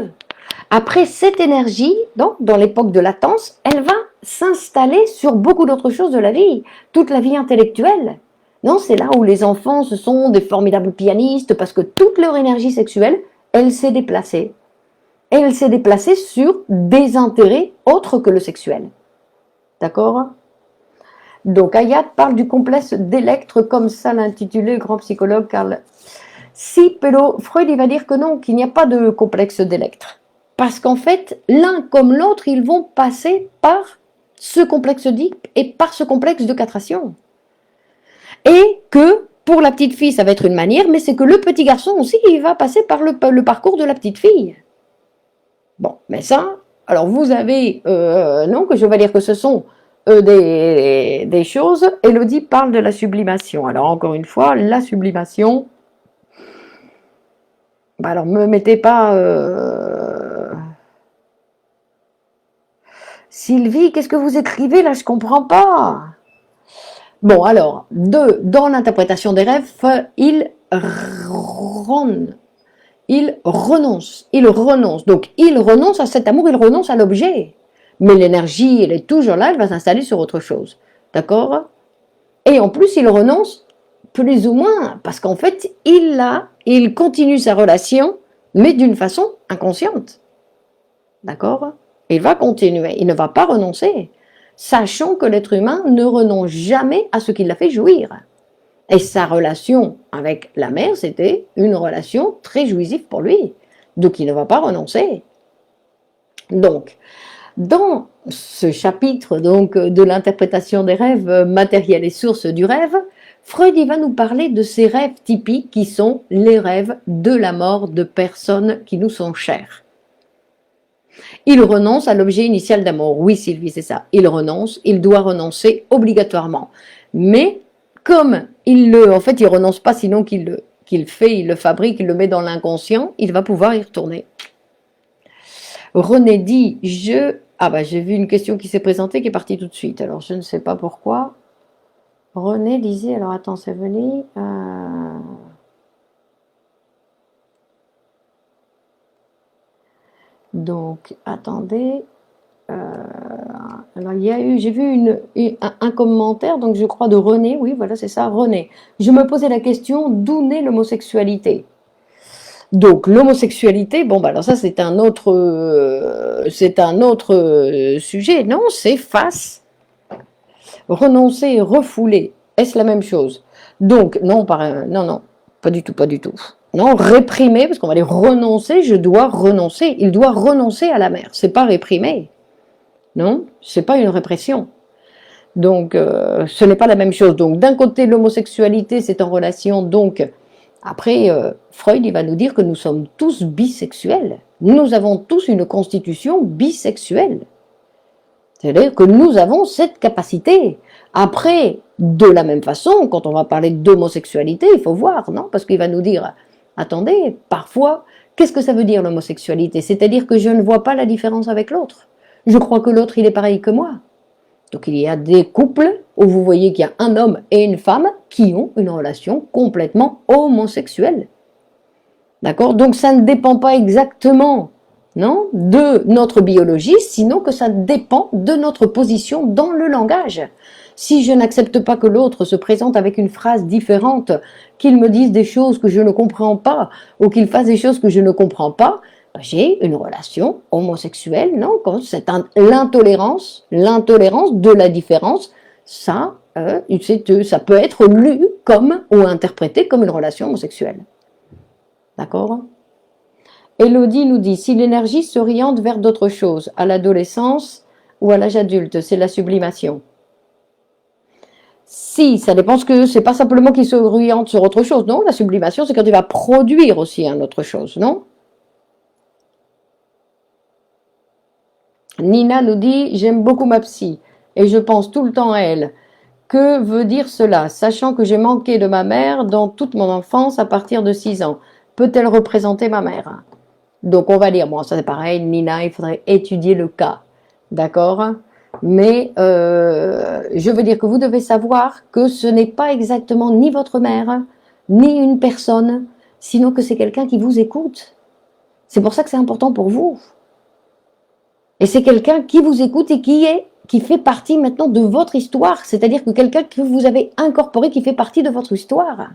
Après cette énergie, donc, dans l'époque de latence, elle va s'installer sur beaucoup d'autres choses de la vie, toute la vie intellectuelle. Non, c'est là où les enfants, ce sont des formidables pianistes, parce que toute leur énergie sexuelle, elle s'est déplacée. Et elle s'est déplacée sur des intérêts autres que le sexuel. D'accord? Donc Hayat parle du complexe d'Electre, comme ça l'intitulé le grand psychologue Carl. Si, Pélo, Freud il va dire que non, qu'il n'y a pas de complexe d'Electre. Parce qu'en fait, l'un comme l'autre, ils vont passer par ce complexe d'Oedipe et par ce complexe de castration. Et que pour la petite fille, ça va être une manière, mais c'est que le petit garçon aussi, il va passer par le parcours de la petite fille. Bon, mais ça, alors vous avez, non, que je vais dire que ce sont des choses. Elodie parle de la sublimation. Alors encore une fois, la sublimation, bah alors me mettez pas... Sylvie, qu'est-ce que vous écrivez là? Je comprends pas. Bon, alors, dans l'interprétation des rêves, il renonce. Donc, il renonce à cet amour, il renonce à l'objet. Mais l'énergie, elle est toujours là, elle va s'installer sur autre chose. D'accord? Et en plus, il renonce plus ou moins, parce qu'en fait, il continue sa relation, mais d'une façon inconsciente. D'accord? Il va continuer, il ne va pas renoncer, sachant que l'être humain ne renonce jamais à ce qui l'a fait jouir. Et sa relation avec la mère, c'était une relation très jouissive pour lui. Donc il ne va pas renoncer. Donc, dans ce chapitre donc, de l'interprétation des rêves matériels et sources du rêve, Freud il va nous parler de ces rêves typiques qui sont les rêves de la mort de personnes qui nous sont chères. Il renonce à l'objet initial d'amour. Oui Sylvie, c'est ça. Il renonce, il doit renoncer obligatoirement. Mais comme il renonce pas, sinon qu'il le fabrique, il le met dans l'inconscient, il va pouvoir y retourner. René dit, j'ai vu une question qui s'est présentée qui est partie tout de suite. Alors je ne sais pas pourquoi. René disait, alors attends, c'est venu. Donc, attendez. Alors, j'ai vu un commentaire, donc je crois de René, oui, voilà, c'est ça, René. Je me posais la question, d'où naît l'homosexualité? Donc, l'homosexualité, bon, bah, alors ça, c'est un autre sujet. Non, c'est face. Renoncer et refouler. Est-ce la même chose? Donc, non, non, pas du tout, pas du tout. Non, réprimer, parce qu'on va dire renoncer, je dois renoncer. Il doit renoncer à la mère. C'est pas réprimer. Non, c'est pas une répression. Donc, ce n'est pas la même chose. Donc, d'un côté, l'homosexualité, c'est en relation, donc, après, Freud, il va nous dire que nous sommes tous bisexuels. Nous avons tous une constitution bisexuelle. C'est-à-dire que nous avons cette capacité. Après, de la même façon, quand on va parler d'homosexualité, il faut voir, non? Parce qu'il va nous dire, attendez, parfois, qu'est-ce que ça veut dire l'homosexualité? C'est-à-dire que je ne vois pas la différence avec l'autre. Je crois que l'autre, il est pareil que moi. Donc il y a des couples où vous voyez qu'il y a un homme et une femme qui ont une relation complètement homosexuelle. D'accord? Donc ça ne dépend pas exactement, non, de notre biologie, sinon que ça dépend de notre position dans le langage. Si je n'accepte pas que l'autre se présente avec une phrase différente, qu'il me dise des choses que je ne comprends pas, ou qu'il fasse des choses que je ne comprends pas, j'ai une relation homosexuelle, non? C'est l'intolérance de la différence, ça, ça peut être lu comme ou interprété comme une relation homosexuelle. D'accord? Elodie nous dit, si l'énergie s'oriente vers d'autres choses, à l'adolescence ou à l'âge adulte, c'est la sublimation. Si, ça dépend que c'est pas simplement qu'il s'oriente sur autre chose, non? La sublimation, c'est quand il va produire aussi une autre chose, non? Nina nous dit, j'aime beaucoup ma psy et je pense tout le temps à elle. Que veut dire cela? Sachant que j'ai manqué de ma mère dans toute mon enfance à partir de 6 ans. Peut-elle représenter ma mère? Donc on va dire, bon ça c'est pareil, Nina, il faudrait étudier le cas, d'accord? Mais je veux dire que vous devez savoir que ce n'est pas exactement ni votre mère, ni une personne, sinon que c'est quelqu'un qui vous écoute. C'est pour ça que c'est important pour vous. Et c'est quelqu'un qui vous écoute et qui fait partie maintenant de votre histoire, c'est-à-dire que quelqu'un que vous avez incorporé, qui fait partie de votre histoire.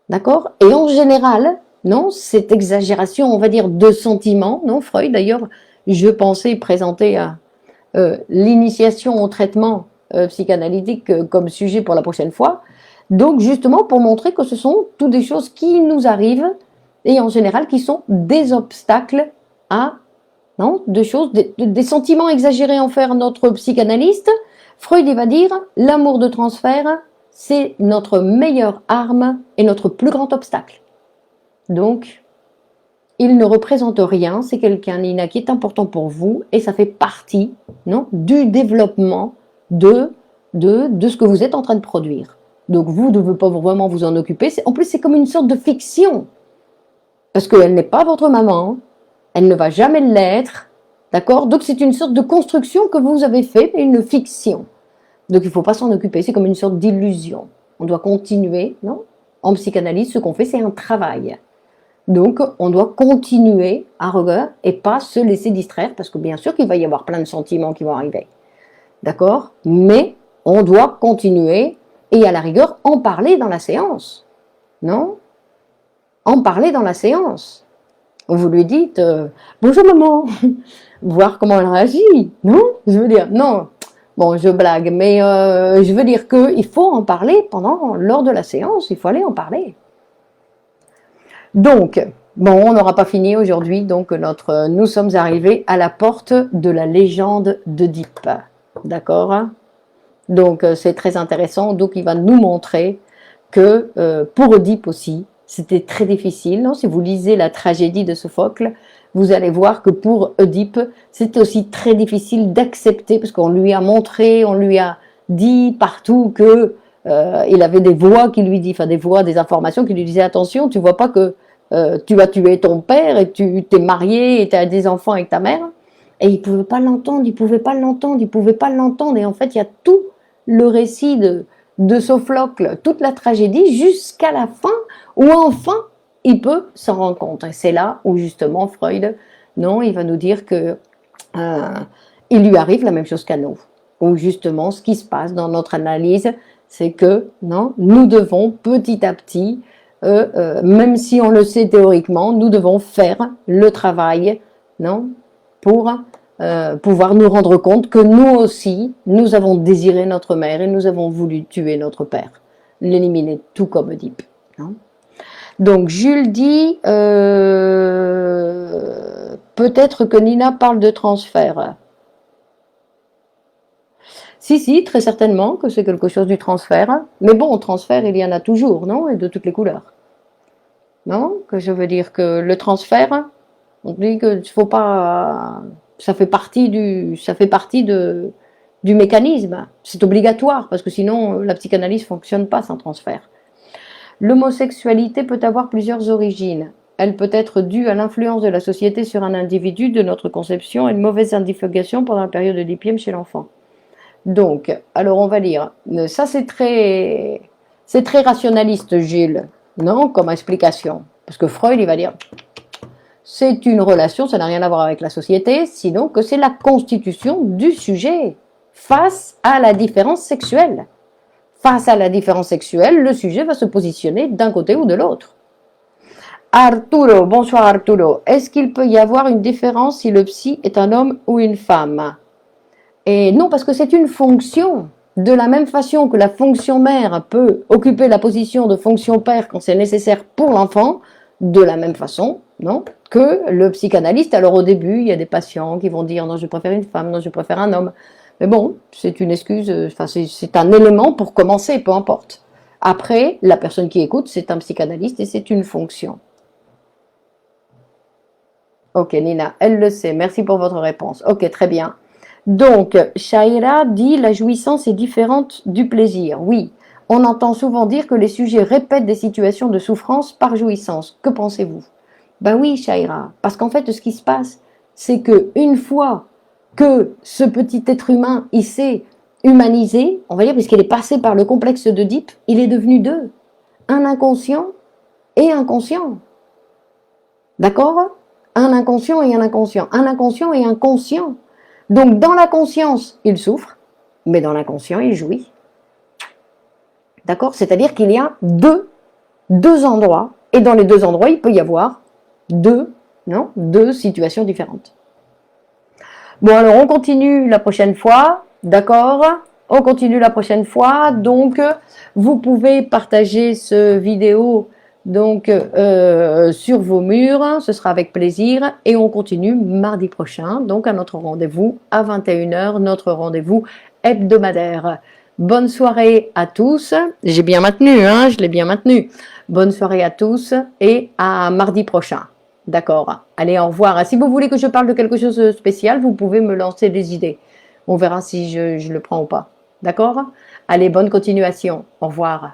D'accord? Et en général, non, cette exagération, on va dire, de sentiments, non, Freud, d'ailleurs, je pensais présenter l'initiation au traitement psychanalytique comme sujet pour la prochaine fois, donc justement pour montrer que ce sont toutes des choses qui nous arrivent, et en général qui sont des obstacles à, non, de choses, des sentiments exagérés envers notre psychanalyste. Freud, il va dire, l'amour de transfert, c'est notre meilleure arme et notre plus grand obstacle. Donc, il ne représente rien, c'est quelqu'un, Nina, qui est important pour vous, et ça fait partie, non, du développement de ce que vous êtes en train de produire. Donc, vous ne devez pas vraiment vous en occuper. En plus, c'est comme une sorte de fiction, parce qu'elle n'est pas votre maman, elle ne va jamais l'être, d'accord? Donc, c'est une sorte de construction que vous avez fait, mais une fiction. Donc il ne faut pas s'en occuper, c'est comme une sorte d'illusion. On doit continuer, non? En psychanalyse, ce qu'on fait, c'est un travail. Donc on doit continuer à regarder et pas se laisser distraire, parce que bien sûr qu'il va y avoir plein de sentiments qui vont arriver. D'accord? Mais on doit continuer et à la rigueur en parler dans la séance. Non? En parler dans la séance. Vous lui dites bonjour maman, voir comment elle réagit. Non? Je veux dire, non. Bon, je blague, mais je veux dire qu'il faut en parler lors de la séance, il faut aller en parler. Donc, bon, on n'aura pas fini aujourd'hui, donc nous sommes arrivés à la porte de la légende d'Oedipe, d'accord? Donc, c'est très intéressant, donc il va nous montrer que pour Oedipe aussi, c'était très difficile, non? Si vous lisez la tragédie de Sophocle, vous allez voir que pour Oedipe, c'est aussi très difficile d'accepter, parce qu'on lui a montré, on lui a dit partout que il avait des voix qui lui disaient, enfin des voix, des informations qui lui disaient attention, tu vois pas que tu vas tuer ton père et tu t'es marié et tu as des enfants avec ta mère. Et il pouvait pas l'entendre, il pouvait pas l'entendre, il pouvait pas l'entendre. Et en fait, il y a tout le récit de Sophocle, toute la tragédie, jusqu'à la fin, où enfin, il peut s'en rendre compte. Et c'est là où justement Freud, non, il va nous dire que il lui arrive la même chose qu'à nous. Où justement, ce qui se passe dans notre analyse, c'est que non, nous devons petit à petit, même si on le sait théoriquement, nous devons faire le travail, non, pour pouvoir nous rendre compte que nous aussi, nous avons désiré notre mère et nous avons voulu tuer notre père, l'éliminer, tout comme Oedipe. Non? Donc Jules dit peut-être que Nina parle de transfert. Si, très certainement que c'est quelque chose du transfert. Mais bon, transfert, il y en a toujours, non? Et de toutes les couleurs. Non? Que je veux dire que le transfert, on dit que il faut pas... ça fait partie du mécanisme. C'est obligatoire, parce que sinon, la psychanalyse ne fonctionne pas sans transfert. L'homosexualité peut avoir plusieurs origines. Elle peut être due à l'influence de la société sur un individu, de notre conception et de mauvaise identification pendant la période de l'IPM chez l'enfant. Donc, alors on va lire. Ça c'est très rationaliste, Gilles, non, comme explication. Parce que Freud, il va dire, c'est une relation, ça n'a rien à voir avec la société, sinon que c'est la constitution du sujet face à la différence sexuelle. Face à la différence sexuelle, le sujet va se positionner d'un côté ou de l'autre. Arturo, bonsoir Arturo. Est-ce qu'il peut y avoir une différence si le psy est un homme ou une femme? Et non, parce que c'est une fonction. De la même façon que la fonction mère peut occuper la position de fonction père quand c'est nécessaire pour l'enfant, de la même façon, non, que le psychanalyste. Alors au début, il y a des patients qui vont dire non, je préfère une femme, non, je préfère un homme. Mais bon, c'est une excuse, enfin c'est un élément pour commencer, peu importe. Après, la personne qui écoute, c'est un psychanalyste et c'est une fonction. Ok, Nina, elle le sait. Merci pour votre réponse. Ok, très bien. Donc, Shaira dit la jouissance est différente du plaisir. Oui, on entend souvent dire que les sujets répètent des situations de souffrance par jouissance. Que pensez-vous? Ben oui, Shaira, parce qu'en fait, ce qui se passe, c'est que une fois que ce petit être humain, il s'est humanisé, on va dire, puisqu'il est passé par le complexe d'Oedipe, il est devenu deux, un inconscient et un conscient. D'accord? Un inconscient et un inconscient. Un inconscient et un conscient. Donc, dans la conscience, il souffre, mais dans l'inconscient, il jouit. D'accord? C'est-à-dire qu'il y a deux endroits, et dans les deux endroits, il peut y avoir deux situations différentes. Bon, alors, on continue la prochaine fois, d'accord? On continue la prochaine fois, donc, vous pouvez partager ce vidéo donc sur vos murs, ce sera avec plaisir, et on continue mardi prochain, donc à notre rendez-vous à 21h, notre rendez-vous hebdomadaire. Bonne soirée à tous, j'ai bien maintenu, hein, je l'ai bien maintenu. Bonne soirée à tous et à mardi prochain. D'accord, allez, au revoir. Si vous voulez que je parle de quelque chose de spécial, vous pouvez me lancer des idées. On verra si je le prends ou pas. D'accord? Allez, bonne continuation. Au revoir.